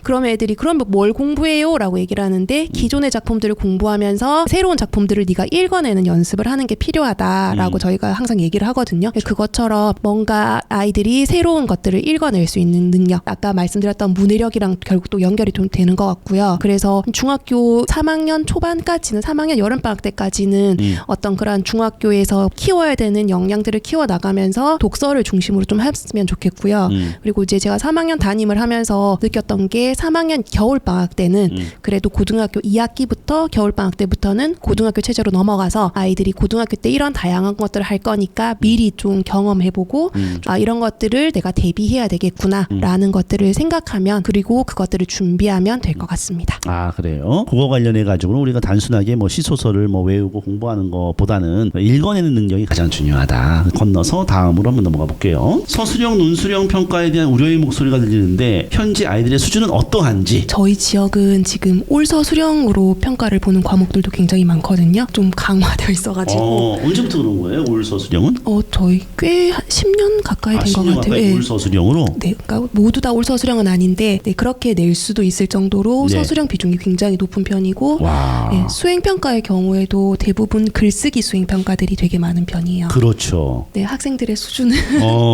Speaker 1: 그러면 애들이 그럼 뭘 공부해요? 라고 얘기를 하는데 기존의 작품들을 공부하면서 새로운 작품들을 네가 읽어내는 연습을 하는 게 필요하다라고 저희가 항상 얘기를 하거든요. 그것처럼 뭔가 아이들이 새로운 것들을 읽어낼 수 있는 능력, 아까 말씀드렸던 문해력이랑 결국 또 연결이 좀 되는 것 같고요. 그래서 중학교 3학년 초반까지는 3학년 여름방학 때까지는 어떤 그런 중학교에서 키워야 되는 역량들을 키워나가면서 독서를 중심으로 좀 했으면 좋겠고요. 그리고 이제 제가 3학년 담임을 하면서 느꼈던 게 3학년 겨울방학 때는 그래도 고등학교 2학기부터 겨울방학 때부터는 고등학교 체제로 넘어가서 아이들이 고등학교 때 이런 다양한 것들을 할 거니까 미리 좀 경험해보고 이런 것들을 것들을 내가 대비해야 되겠구나라는 것들을 생각하면 그리고 그것들을 준비하면 될 것 같습니다.
Speaker 3: 아, 그래요? 국어 관련해 가지고는 우리가 단순하게 뭐 시소설을 뭐 외우고 공부하는 것보다는 읽어내는 능력이 가장 중요하다. 건너서 다음으로 한번 넘어가 볼게요. 서술형, 논술형 평가에 대한 우려의 목소리가 들리는데 현재 아이들의 수준은 어떠한지.
Speaker 1: 저희 지역은 지금 올서 수령으로 평가를 보는 과목들도 굉장히 많거든요. 좀 강화되어 있어가지고.
Speaker 3: 언제부터 그런 거예요? 올 서술형은?
Speaker 1: 저희 꽤 한 10년 가까이 된 것
Speaker 3: 10년
Speaker 1: 같아요.
Speaker 3: 가까이
Speaker 1: 예.
Speaker 3: 올 서술형으로?
Speaker 1: 네, 그러니까 모두 다 올서 수령은 아닌데 그렇게 낼 수도 있을 정도로
Speaker 3: 네.
Speaker 1: 서술형 비중이 굉장히 높은 편이고
Speaker 3: 와.
Speaker 1: 예, 수행 평가의 경우에도 대부분 글쓰기 수행 평가들이 되게 많은 편이에요.
Speaker 3: 그렇죠.
Speaker 1: 네, 학생들의 수준은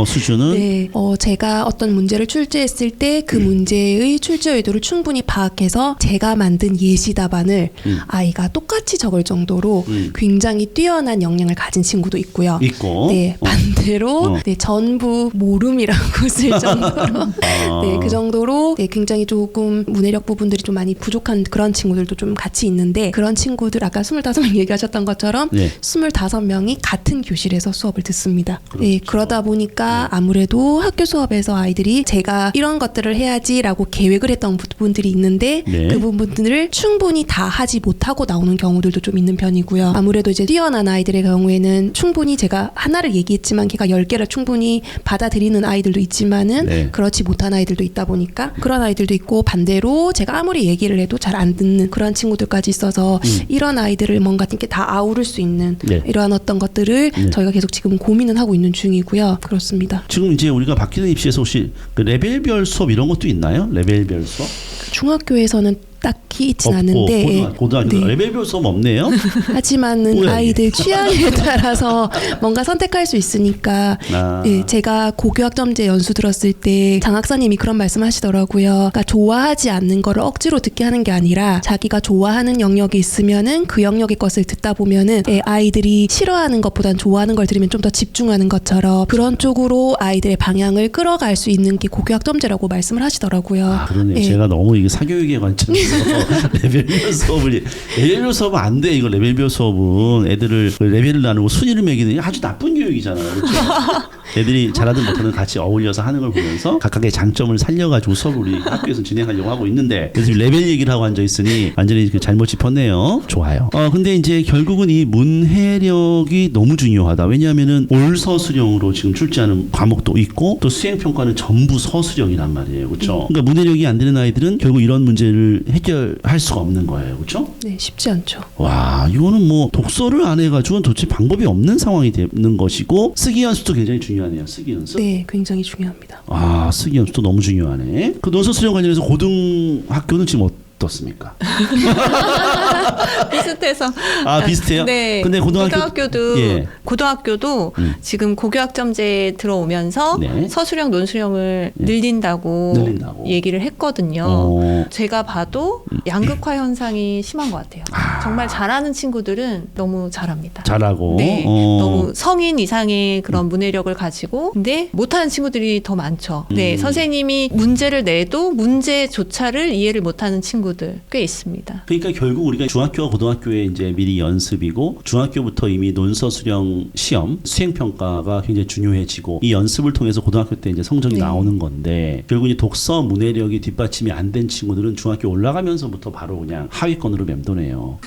Speaker 3: 수준은?
Speaker 1: 네, 제가 어떤 문제를 출제했을 때 그 문제의 출제 의도를 충분히 파악해서 제가 만든 예시 답안을 아이가 똑같이 적을 정도로 굉장히 뛰어난 역량을 가진 친구도 있고요.
Speaker 3: 있고.
Speaker 1: 네, 반대로 네, 전부 모름이라고 쓸 정도로 네, 그 정도로 네, 굉장히 조금 문해력 부분들이 좀 많이 부족한 그런 친구들도 좀 같이 있는데 그런 친구들 아까 25명 얘기하셨던 것처럼
Speaker 3: 네.
Speaker 1: 25명이 같은 교실에서 수업을 듣습니다. 네,
Speaker 3: 그렇죠.
Speaker 1: 그러다 보니까 아무래도 학교 수업에서 아이들이 제가 이런 것들을 해야지라고 계획을 했던 부분들이 있는데
Speaker 3: 네.
Speaker 1: 그 부분들을 충분히 다 하지 못하고 나오는 경우들도 좀 있는 편이고요. 아무래도 이제 뛰어난 아이들의 경우에는 충분히 제가 하나를 얘기했지만 걔가 10개를 충분히 받아들이는 아이들도 있지만은
Speaker 3: 네.
Speaker 1: 그렇지 못한 아이들도 있다 보니까 그런 아이들도 있고 반대로 제가 아무리 얘기를 해도 잘 안 듣는 그런 친구들까지 있어서 이런 아이들을 뭔가 이렇게 다 아우를 수 있는
Speaker 3: 네.
Speaker 1: 이러한 어떤 것들을
Speaker 3: 네.
Speaker 1: 저희가 계속 지금 고민은 하고 있는 중이고요. 그렇습니다.
Speaker 3: 지금 이제 우리가 바뀌는 입시에서 혹시 그 레벨별 수업 이런 것도 있나요? 레벨별 수업?
Speaker 1: 중학교에서는 딱히 있진
Speaker 3: 없고
Speaker 1: 않은데
Speaker 3: 고등학교
Speaker 1: 네.
Speaker 3: 레벨별 수업 없네요.
Speaker 1: 하지만은
Speaker 3: 뭐야,
Speaker 1: 아이들 취향에 따라서 뭔가 선택할 수 있으니까
Speaker 3: 아.
Speaker 1: 예, 제가 고교학점제 연수 들었을 때 장학사님이 그런 말씀하시더라고요. 그러니까 좋아하지 않는 거를 억지로 듣게 하는 게 아니라 자기가 좋아하는 영역이 있으면은 그 영역의 것을 듣다 보면은 예, 아이들이 싫어하는 것보단 좋아하는 걸 들으면 좀 더 집중하는 것처럼 그런 쪽으로 아이들의 방향을 끌어갈 수 있는 게 고교학점제라고 말씀을 하시더라고요.
Speaker 3: 그러네요.
Speaker 1: 예.
Speaker 3: 제가 너무 이게 사교육의 관점에서 레벨별 수업을 레벨별 수업은 안 돼. 이거 레벨별 수업은 애들을 그 레벨을 나누고 순위를 매기는 아주 나쁜 교육이잖아요. 그렇죠? 애들이 잘하든 못하든 같이 어울려서 하는 걸 보면서 각각의 장점을 살려가지고 수업을 우리 학교에서 진행하려고 하고 있는데 그래서 레벨 얘기를 하고 앉아 있으니 완전히 잘못 짚었네요. 좋아요. 근데 이제 결국은 이 문해력이 너무 중요하다. 왜냐하면은 올 서술형으로 지금 출제하는 과목도 있고 또 수행 평가는 전부 서술형이란 말이에요. 그렇죠? 그러니까 문해력이 안 되는 아이들은 결국 이런 문제를 해결할 수가 없는 거예요. 그렇죠?
Speaker 1: 네, 쉽지 않죠.
Speaker 3: 와, 이거는 뭐 독서를 안 해가지고는 도대체 방법이 없는 상황이 되는 것이고 쓰기 연습도 굉장히 중요하네요. 쓰기 연습.
Speaker 1: 네, 굉장히 중요합니다.
Speaker 3: 아, 쓰기 연습도 너무 중요하네. 그 논서 수령 관련해서 고등학교는 지금 어떻습니까?
Speaker 2: 비슷해서.
Speaker 3: 비슷해요?
Speaker 2: 네.
Speaker 3: 근데
Speaker 2: 고등학교도
Speaker 3: 예.
Speaker 2: 지금 고교학점제 들어오면서
Speaker 3: 네.
Speaker 2: 서술형, 논술형을 늘린다고 얘기를 했거든요. 제가 봐도 양극화 현상이 심한 것 같아요. 정말 잘하는 친구들은 너무 잘합니다.
Speaker 3: 잘하고.
Speaker 2: 네, 너무 성인 이상의 그런 문해력을 가지고 근데 못하는 친구들이 더 많죠. 네, 선생님이 문제를 내도 문제조차를 이해를 못하는 친구들 꽤 있습니다.
Speaker 3: 그러니까 결국 우리가 중학교와 고등학교에 이제 미리 연습이고 중학교부터 이미 논서 수령 시험 수행 평가가 굉장히 중요해지고 이 연습을 통해서 고등학교 때 이제 성적이
Speaker 1: 네.
Speaker 3: 나오는 건데 결국 이제 독서 문해력이 뒷받침이 안 된 친구들은 중학교 올라가면서부터 바로 그냥 하위권으로 맴도네요.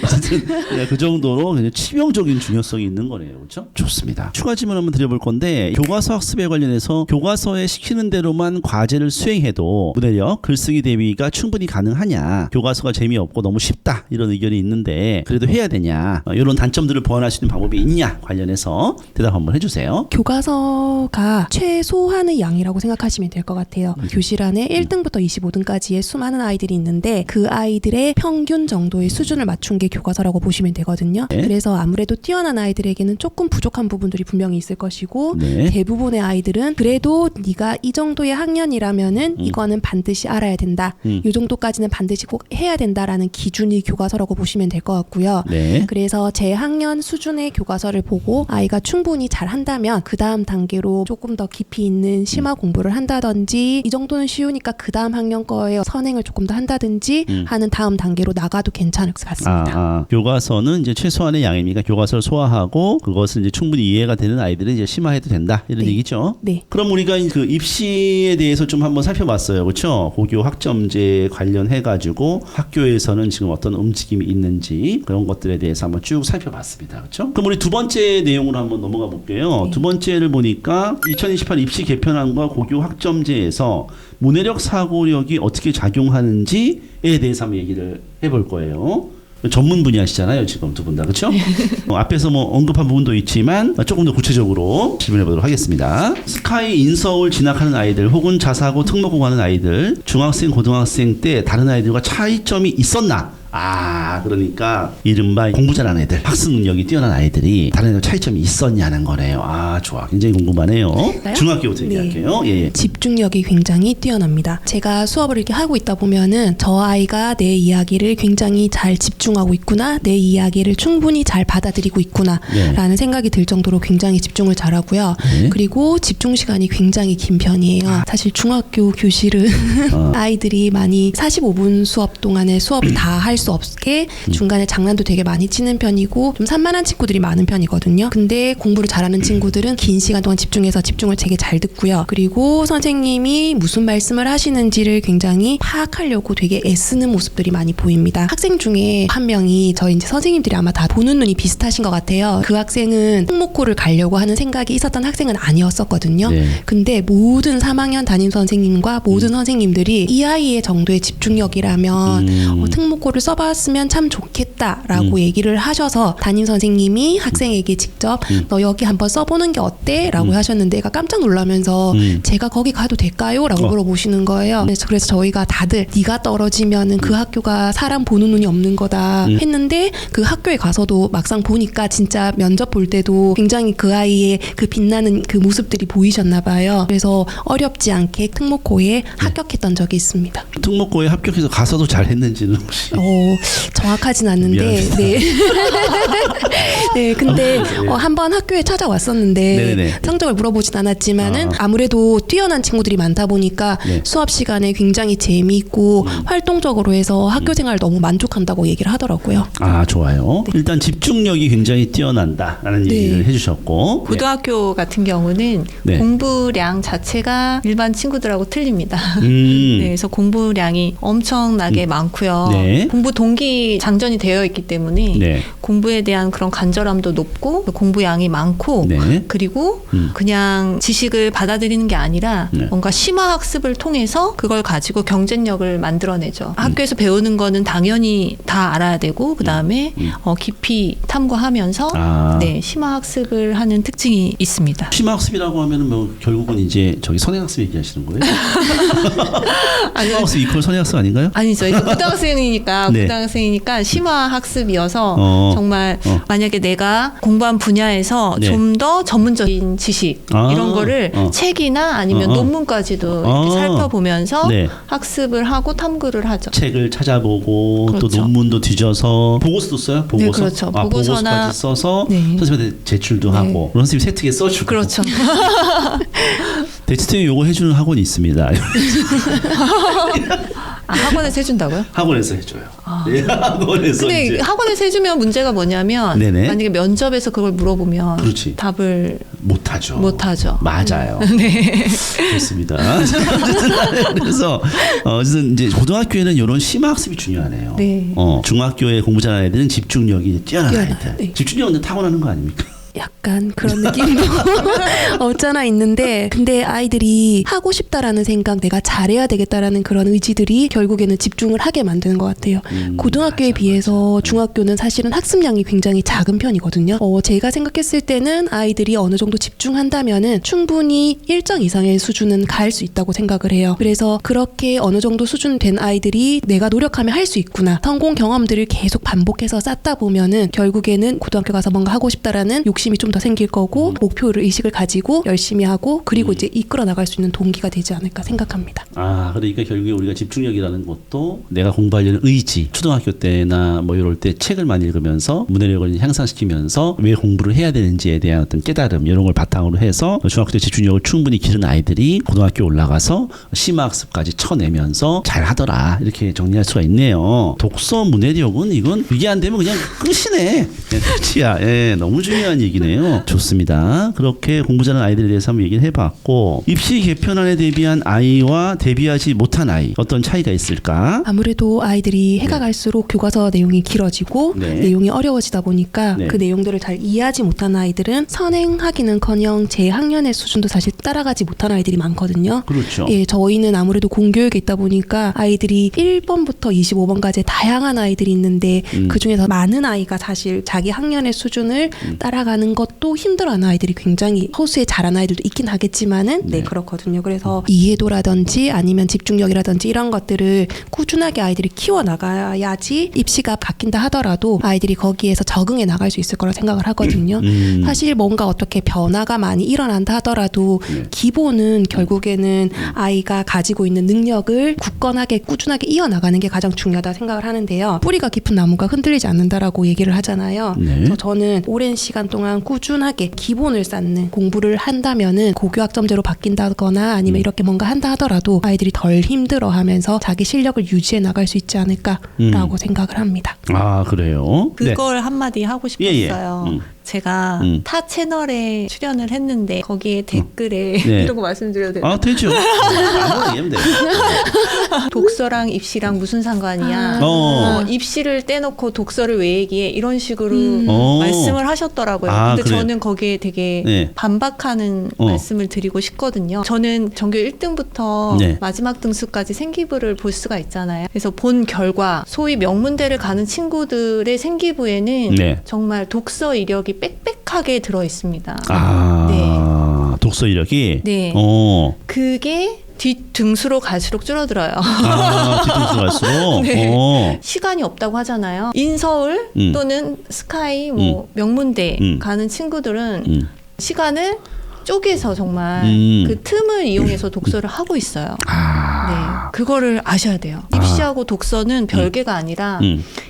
Speaker 3: 어쨌든 그냥 그 정도로 그냥 치명적인 중요성이 있는 거네요. 그렇죠? 좋습니다. 추가 질문 한번 드려볼 건데 교과서 학습에 관련해서 교과서에 시키는 대로만 과제를 수행해도 문해력, 글쓰기 대비가 충분히 가능하냐, 교과서가 재미없고 너무 쉽다 이런 의견이 있는데 그래도 해야 되냐, 이런 단점들을 보완할 수 있는 방법이 있냐 관련해서 대답 한번 해주세요.
Speaker 1: 교과서가 최소한의 양이라고 생각하시면 될 것 같아요. 교실 안에 1등부터 25등까지의 수많은 아이들이 있는데 그 아이들의 평균 정도의 수준을 맞춘 게 교과서라고 보시면 되거든요.
Speaker 3: 네.
Speaker 1: 그래서 아무래도 뛰어난 아이들에게는 조금 부족한 부분들이 분명히 있을 것이고
Speaker 3: 네.
Speaker 1: 대부분의 아이들은 그래도 네가 이 정도의 학년이라면은 이거는 반드시 알아야 된다. 이 정도까지는 반드시 꼭 해야 된다 된다라는 기준이 교과서라고 보시면 될 것 같고요.
Speaker 3: 네.
Speaker 1: 그래서 재학년 수준의 교과서를 보고 아이가 충분히 잘 한다면 그 다음 단계로 조금 더 깊이 있는 심화 공부를 한다든지 이 정도는 쉬우니까 그 다음 학년 거에 선행을 조금 더 한다든지 하는 다음 단계로 나가도 괜찮을 것 같습니다.
Speaker 3: 교과서는 이제 최소한의 양입니까? 교과서를 소화하고 그것을 이제 충분히 이해가 되는 아이들은 이제 심화해도 된다 이런
Speaker 1: 네.
Speaker 3: 얘기죠.
Speaker 1: 네.
Speaker 3: 그럼 우리가 그 입시에 대해서 좀 한번 살펴봤어요, 그렇죠? 고교 학점제 관련해 가지고 학교에서는 지금 어떤 움직임이 있는지 그런 것들에 대해서 한번 쭉 살펴봤습니다, 그렇죠? 그럼 우리 두 번째 내용으로 한번 넘어가 볼게요.
Speaker 1: 네.
Speaker 3: 두 번째를 보니까 2028 입시 개편안과 고교 학점제에서 문해력 사고력이 어떻게 작용하는지에 대해서 한번 얘기를 해볼 거예요. 전문 분야시잖아요, 지금 두 분 다, 그렇죠? 앞에서 뭐 언급한 부분도 있지만 조금 더 구체적으로 질문해 보도록 하겠습니다. 스카이 인서울 진학하는 아이들 혹은 자사고 특목고 가는 아이들, 중학생, 고등학생 때 다른 아이들과 차이점이 있었나? 그러니까 이른바 공부 잘하는 애들, 학습 능력이 뛰어난 아이들이 다른 애들 차이점이 있었냐는 거네요. 좋아. 굉장히 궁금하네요.
Speaker 1: 그럴까요?
Speaker 3: 중학교부터
Speaker 1: 네.
Speaker 3: 얘기할게요. 예.
Speaker 1: 집중력이 굉장히 뛰어납니다. 제가 수업을 이렇게 하고 있다 보면은 저 아이가 내 이야기를 굉장히 잘 집중하고 있구나, 내 이야기를 충분히 잘 받아들이고 있구나
Speaker 3: 네.
Speaker 1: 라는 생각이 들 정도로 굉장히 집중을 잘하고요.
Speaker 3: 네.
Speaker 1: 그리고 집중 시간이 굉장히 긴 편이에요. 사실 중학교 교실은 아이들이 많이 45분 수업 동안에 수업을 다 할 수 없게 중간에 장난도 되게 많이 치는 편이고 좀 산만한 친구들이 많은 편이거든요. 근데 공부를 잘하는 친구들은 긴 시간 동안 집중해서 집중을 되게 잘 듣고요. 그리고 선생님이 무슨 말씀을 하시는지를 굉장히 파악하려고 되게 애쓰는 모습들이 많이 보입니다. 학생 중에 한 명이 저희 이제 선생님들이 아마 다 보는 눈이 비슷하신 것 같아요. 그 학생은 특목고를 가려고 하는 생각이 있었던 학생은 아니었었거든요.
Speaker 3: 네.
Speaker 1: 근데 모든 3학년 담임 선생님과 모든 선생님들이 이 아이의 정도의 집중력이라면 특목고를 써봤으면 참 좋겠다라고 얘기를 하셔서 담임 선생님이 학생에게 직접 너 여기 한번 써보는 게 어때? 라고 하셨는데 애가 깜짝 놀라면서 제가 거기 가도 될까요? 라고 물어보시는 거예요. 그래서 저희가 다들 네가 떨어지면은 그 학교가 사람 보는 눈이 없는 거다 했는데 그 학교에 가서도 막상 보니까 진짜 면접 볼 때도 굉장히 그 아이의 그 빛나는 그 모습들이 보이셨나 봐요. 그래서 어렵지 않게 특목고에 합격했던 적이 있습니다.
Speaker 3: 특목고에 합격해서 가서도 잘 했는지는 혹시
Speaker 1: 정확하진 않는데,
Speaker 3: 미안합니다.
Speaker 1: 네. 네, 근데 한번 학교에 찾아왔었는데
Speaker 3: 네네네.
Speaker 1: 성적을 물어보진 않았지만은 아무래도 뛰어난 친구들이 많다 보니까
Speaker 3: 네.
Speaker 1: 수업 시간에 굉장히 재미있고 활동적으로 해서 학교 생활 너무 만족한다고 얘기를 하더라고요.
Speaker 3: 좋아요. 일단 집중력이 굉장히 뛰어난다라는
Speaker 1: 네.
Speaker 3: 얘기를 해주셨고
Speaker 2: 고등학교 같은 경우는
Speaker 3: 네.
Speaker 2: 공부량 자체가 일반 친구들하고 틀립니다.
Speaker 3: 네.
Speaker 2: 그래서 공부량이 엄청나게 많고요.
Speaker 3: 네.
Speaker 2: 공부 동기 장전이 되어 있기 때문에
Speaker 3: 네.
Speaker 2: 공부에 대한 그런 간절함도 높고 공부량이 많고
Speaker 3: 네.
Speaker 2: 그리고 그냥 지식을 받아들이는 게 아니라
Speaker 3: 네.
Speaker 2: 뭔가 심화 학습을 통해서 그걸 가지고 경쟁력을 만들어내죠. 학교에서 배우는 거는 당연히 다 알아야 되고 그 다음에 깊이 탐구하면서 네, 심화 학습을 하는 특징이 있습니다.
Speaker 3: 심화학습이라고 하면은 뭐 결국은 이제 저기 선행학습 얘기하시는 거예요? 심화학습 이퀄 선행학습 아닌가요?
Speaker 2: 아니죠. 이제 고등학생이니까
Speaker 3: 네.
Speaker 2: 고등학생이니까 심화 학습이어서 정말 만약에 내가 공부한 분야에서
Speaker 3: 네.
Speaker 2: 좀 더 전문적인 지식 이런 거를 책이나 아니면 논문까지도 이렇게 살펴보면서
Speaker 3: 네.
Speaker 2: 학습을 하고 탐구를 하죠.
Speaker 3: 책을 찾아보고 또
Speaker 2: 그렇죠.
Speaker 3: 논문도 뒤져서 보고서도 써요? 보고서?
Speaker 2: 네, 그렇죠. 보고서나-
Speaker 3: 보고서까지 써서
Speaker 2: 네.
Speaker 3: 선생님한테 제출도
Speaker 2: 네.
Speaker 3: 하고 그런 선생님 세트에 써주고
Speaker 2: 그렇죠.
Speaker 3: 대치팀이 요거 해주는 학원이 있습니다.
Speaker 2: 학원에서 해준다고요?
Speaker 3: 학원에서 해줘요. 네, 학원에서
Speaker 2: 근데
Speaker 3: 이제
Speaker 2: 학원에서 해주면 문제가 뭐냐면
Speaker 3: 네네.
Speaker 2: 만약에 면접에서 그걸 물어보면
Speaker 3: 그렇지.
Speaker 2: 답을
Speaker 3: 못하죠.
Speaker 2: 못하죠.
Speaker 3: 맞아요.
Speaker 2: 네.
Speaker 3: 좋습니다. 그래서 어쨌든 이제 고등학교에는 이런 심화 학습이 중요하네요.
Speaker 2: 네.
Speaker 3: 중학교에 공부 잘하는 애들은 집중력이 뛰어난
Speaker 1: 뛰어나요.
Speaker 3: 아이들.
Speaker 1: 네.
Speaker 3: 집중력은 타고나는 거 아닙니까?
Speaker 1: 약간 그런 느낌도 없잖아 있는데 근데 아이들이 하고 싶다라는 생각 내가 잘해야 되겠다라는 그런 의지들이 결국에는 집중을 하게 만드는 것 같아요. 고등학교에 비해서 중학교는 사실은 학습량이 굉장히 작은 편이거든요. 제가 생각했을 때는 아이들이 어느 정도 집중한다면은 충분히 일정 이상의 수준은 갈 수 있다고 생각을 해요. 그래서 그렇게 어느 정도 수준 된 아이들이 내가 노력하면 할 수 있구나 성공 경험들을 계속 반복해서 쌓다 보면은 결국에는 고등학교 가서 뭔가 하고 싶다라는 욕심 욕심이 좀 더 생길 거고 목표를 의식을 가지고 열심히 하고 그리고 이제 이끌어 나갈 수 있는 동기가 되지 않을까 생각합니다.
Speaker 3: 아, 그러니까 결국에 우리가 집중력이라는 것도 내가 공부하려는 의지, 초등학교 때나 뭐 이럴 때 책을 많이 읽으면서 문해력을 향상시키면서 왜 공부를 해야 되는지에 대한 어떤 깨달음 이런 걸 바탕으로 해서 중학교 때 집중력을 충분히 기른 아이들이 고등학교 올라가서 심화학습까지 쳐내면서 잘 하더라 이렇게 정리할 수가 있네요. 독서 문해력은 이건 이게 안 되면 그냥 끝이네. 끝이야. 예, 너무 중요한 얘기네요. 좋습니다. 그렇게 공부 잘하는 아이들에 대해서 한번 얘기를 해봤고 입시 개편안에 대비한 아이와 대비하지 못한 아이 어떤 차이가 있을까?
Speaker 1: 아무래도 아이들이 해가 갈수록 교과서 내용이 길어지고
Speaker 3: 네.
Speaker 1: 내용이 어려워지다 보니까
Speaker 3: 네.
Speaker 1: 그 내용들을 잘 이해하지 못한 아이들은 선행하기는커녕 제 학년의 수준도 사실 따라가지 못한 아이들이 많거든요.
Speaker 3: 그렇죠.
Speaker 1: 예, 저희는 아무래도 공교육에 있다 보니까 아이들이 1번부터 25번까지 다양한 아이들이 있는데 그 중에서 많은 아이가 사실 자기 학년의 수준을 따라가는 것도 힘들어하는 아이들이 굉장히 소수의 잘하는 아이들도 있긴 하겠지만은 네, 그렇거든요. 그래서 이해도라든지 아니면 집중력이라든지 이런 것들을 꾸준하게 아이들이 키워나가야지 입시가 바뀐다 하더라도 아이들이 거기에서 적응해 나갈 수 있을 거라 생각을 하거든요. 사실 뭔가 어떻게 변화가 많이 일어난다 하더라도 기본은 결국에는 아이가 가지고 있는 능력을 굳건하게 꾸준하게 이어나가는 게 가장 중요하다 생각을 하는데요. 뿌리가 깊은 나무가 흔들리지 않는다라고 얘기를 하잖아요.
Speaker 3: 네.
Speaker 1: 그래서 저는 오랜 시간 동안 꾸준하게 기본을 쌓는 공부를 한다면은 고교학점제로 바뀐다거나 아니면 이렇게 뭔가 한다 하더라도 아이들이 덜 힘들어하면서 자기 실력을 유지해 나갈 수 있지 않을까라고 생각을 합니다.
Speaker 3: 아, 그래요?
Speaker 2: 그걸 한마디 하고 싶었어요.
Speaker 3: 예.
Speaker 2: 제가 타 채널에 출연을 했는데 거기에 댓글에
Speaker 3: 네.
Speaker 2: 이런 거 말씀드려도 돼요?
Speaker 3: 아, 되죠. 아무나 얘기하면 돼요.
Speaker 2: 독서랑 입시랑 무슨 상관이야? 입시를 떼놓고 독서를 왜 얘기해? 이런 식으로 말씀을 하셨더라고요.
Speaker 3: 아,
Speaker 2: 근데
Speaker 3: 그래요?
Speaker 2: 저는 거기에 되게
Speaker 3: 네.
Speaker 2: 반박하는 말씀을 드리고 싶거든요. 저는 전교 1등부터
Speaker 3: 네.
Speaker 2: 마지막 등수까지 생기부를 볼 수가 있잖아요. 그래서 본 결과 소위 명문대를 가는 친구들의 생기부에는
Speaker 3: 네.
Speaker 2: 정말 독서 이력이 빽빽하게 들어 있습니다.
Speaker 3: 아, 독서 이력이?
Speaker 2: 네. 그게 뒷등수로 갈수록 줄어들어요.
Speaker 3: 아, 뒷등수 갈수록?
Speaker 2: 네. 시간이 없다고 하잖아요. 인서울 또는 스카이, 뭐 명문대 가는 친구들은 시간을 쪼개서 정말 그 틈을 이용해서 독서를 하고 있어요. 네, 그거를 아셔야 돼요. 입시하고 독서는 별개가 아니라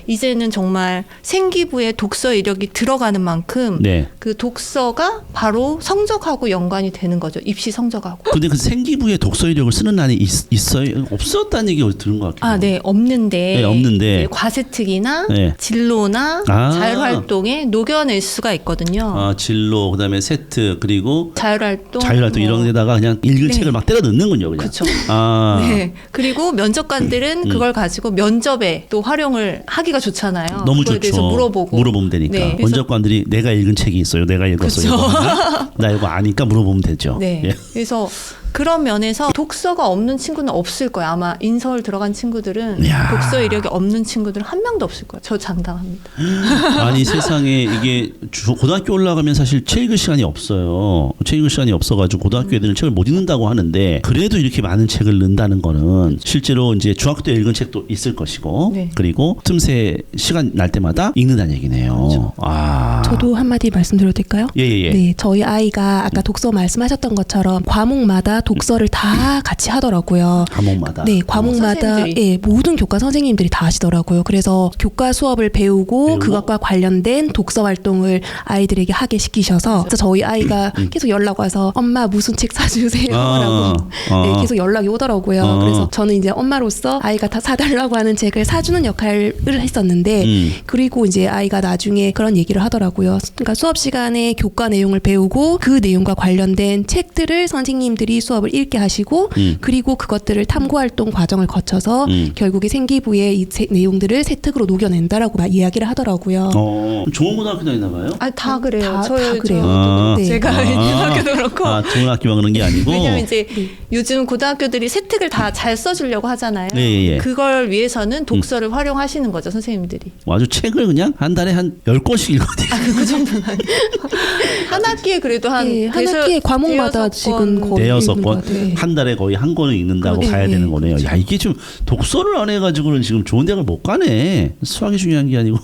Speaker 2: 이제는 정말 생기부에 독서 이력이 들어가는 만큼
Speaker 3: 네.
Speaker 2: 그 독서가 바로 성적하고 연관이 되는 거죠. 입시 성적하고.
Speaker 3: 근데 그 생기부에 독서 이력을 쓰는 날이 있어요? 없었다는 얘기 들은 것 같아요.
Speaker 2: 아, 네, 없는데.
Speaker 3: 네, 없는데.
Speaker 2: 네, 과세특이나
Speaker 3: 네.
Speaker 2: 진로나 자율활동에 녹여낼 수가 있거든요.
Speaker 3: 아, 진로, 그다음에 세트, 그리고
Speaker 2: 자율활동
Speaker 3: 이런 데다가 그냥 읽을
Speaker 2: 네.
Speaker 3: 책을 막 때려 넣는군요, 그냥.
Speaker 2: 그렇죠.
Speaker 3: 아,
Speaker 2: 네. 그리고 면접관들은 그걸 가지고 면접에 또 활용을 하기가 좋잖아요.
Speaker 3: 너무
Speaker 2: 그거에
Speaker 3: 좋죠.
Speaker 2: 대해서 물어보면
Speaker 3: 되니까.
Speaker 2: 네.
Speaker 3: 면접관들이 내가 읽은 책이 있어요. 내가 읽었어요.
Speaker 2: 그쵸.
Speaker 3: 이거 하나? 나 이거 아니까 물어보면 되죠.
Speaker 2: 네.
Speaker 3: 예.
Speaker 2: 그래서 그런 면에서 독서가 없는 친구는 없을 거예요. 아마 인서울 들어간 친구들은
Speaker 3: 이야.
Speaker 2: 독서 이력이 없는 친구들은 한 명도 없을 거예요. 저 장담합니다.
Speaker 3: 아니 세상에 이게 고등학교 올라가면 사실 책 읽을 시간이 없어요. 책 읽을 시간이 없어가지고 고등학교 애들은 책을 못 읽는다고 하는데 그래도 이렇게 많은 책을 넣는다는 거는 실제로 이제 중학교 때 읽은 책도 있을 것이고
Speaker 2: 네.
Speaker 3: 그리고 틈새 시간 날 때마다 읽는다는 얘기네요.
Speaker 2: 그렇죠.
Speaker 3: 아.
Speaker 1: 저도 한마디 말씀드려도 될까요?
Speaker 3: 예.
Speaker 1: 네, 저희 아이가 아까 독서 말씀하셨던 것처럼 과목마다 독서를 다 같이 하더라고요.
Speaker 3: 과목마다.
Speaker 1: 네, 과목마다
Speaker 2: 선생님들이.
Speaker 1: 예, 모든 교과 선생님들이 다 하시더라고요. 그래서 교과 수업을 배우고 그것과 관련된 독서 활동을 아이들에게 하게 시키셔서 그래서 저희 아이가 계속 연락 와서 엄마 무슨 책 사주세요라고 네, 계속 연락이 오더라고요. 그래서 저는 이제 엄마로서 아이가 다 사달라고 하는 책을 사주는 역할을 했었는데 그리고 이제 아이가 나중에 그런 얘기를 하더라고요. 그러니까 수업 시간에 교과 내용을 배우고 그 내용과 관련된 책들을 선생님들이 수업을 읽게 하시고 그리고 그것들을 탐구 활동 과정을 거쳐서 결국에 생기부에 이 내용들을 세특으로 녹여낸다라고 이야기를 하더라고요.
Speaker 3: 좋은 고등학교 다니나 봐요?
Speaker 2: 아, 다 그래요.
Speaker 1: 다
Speaker 2: 저희
Speaker 1: 그래요.
Speaker 2: 저도
Speaker 1: 네.
Speaker 2: 제가 고등학교도 그렇고.
Speaker 3: 아, 좋은 학교만 그런 게 아니고.
Speaker 2: 왜냐면 이제 요즘 고등학교들이 세특을 다 잘 써주려고 하잖아요.
Speaker 3: 예.
Speaker 2: 그걸 위해서는 독서를 활용하시는 거죠, 선생님들이.
Speaker 3: 아주 책을 그냥 한 달에 한 10권씩 읽어야 돼요.
Speaker 2: 그 정도는 아니에요. 한 학기에 그래도 한
Speaker 1: 한 학기에 과목마다 지금 거의
Speaker 3: 대여섯 무조건
Speaker 1: 것 같아요.
Speaker 3: 한 달에 거의 한 권은 읽는다고
Speaker 1: 네,
Speaker 3: 봐야
Speaker 1: 네,
Speaker 3: 되는 거네요.
Speaker 1: 그렇죠.
Speaker 3: 야, 이게 좀 독서를 안 해가지고는 지금 좋은 대학을 못 가네. 수학이 중요한 게 아니고.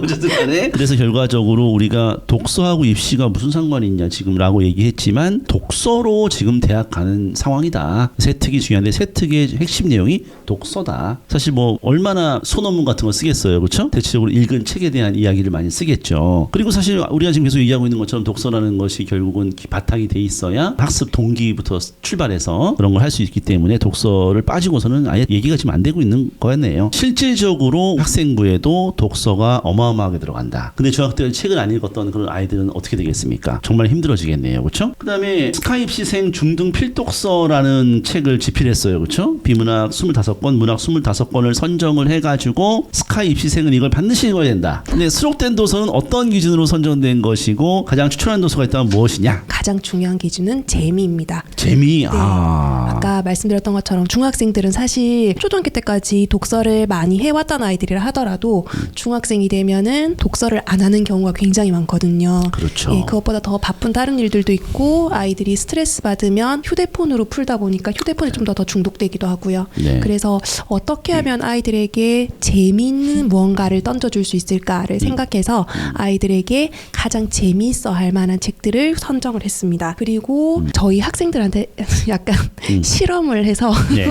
Speaker 3: 어쨌든 간에. 그래서 결과적으로 우리가 독서하고 입시가 무슨 상관이 있냐 지금라고 얘기했지만 독서로 지금 대학 가는 상황이다. 세 특이 중요한데 세 특의 핵심 내용이 독서다. 사실 뭐 얼마나 소논문 같은 거 쓰겠어요. 그렇죠? 대체적으로 읽은 책에 대한 이야기를 많이 쓰겠죠. 그리고 사실 우리가 지금 계속 얘기하고 있는 것처럼 독서라는 것이 결국은 바탕이 돼 있어야 학습 동기부터 출발해서 그런 걸 할 수 있기 때문에 독서를 빠지고서는 아예 얘기가 지금 안 되고 있는 거였네요. 실질적으로 학생부에도 독서가 어마어마하게 들어간다. 근데 중학교 때 책을 안 읽었던 그런 아이들은 어떻게 되겠습니까? 정말 힘들어지겠네요. 그렇죠? 그다음에 스카입시생 중등 필독서라는 책을 집필했어요. 그렇죠? 비문학 25권, 문학 25권을 선정을 해가지고 스카입시생은 이걸 반드시 읽어야 된다. 근데 수록된 도서는 어떤 기준으로 선정된 것이고 가장 추천하는 도서가 있다면 무엇이냐?
Speaker 1: 가장 중요한 기준은 재미입니다.
Speaker 3: 재미.
Speaker 1: 네. 아까 말씀드렸던 것처럼 중학생들은 사실 초등학교 때까지 독서를 많이 해왔던 아이들이라 하더라도 중학생이 되면은 독서를 안 하는 경우가 굉장히 많거든요.
Speaker 3: 그렇죠.
Speaker 1: 예, 그것보다 더 바쁜 다른 일들도 있고 아이들이 스트레스 받으면 휴대폰으로 풀다 보니까 휴대폰에 좀 더 중독되기도 하고요.
Speaker 3: 네.
Speaker 1: 그래서 어떻게 하면 아이들에게 재미있는 무언가를 던져줄 수 있을까를 생각해서 아이들에게 가장 재미있어 할 만한 책들을 선정을 했습니다. 그리고 저희 학생들한테 약간 실험을 해서
Speaker 3: 네.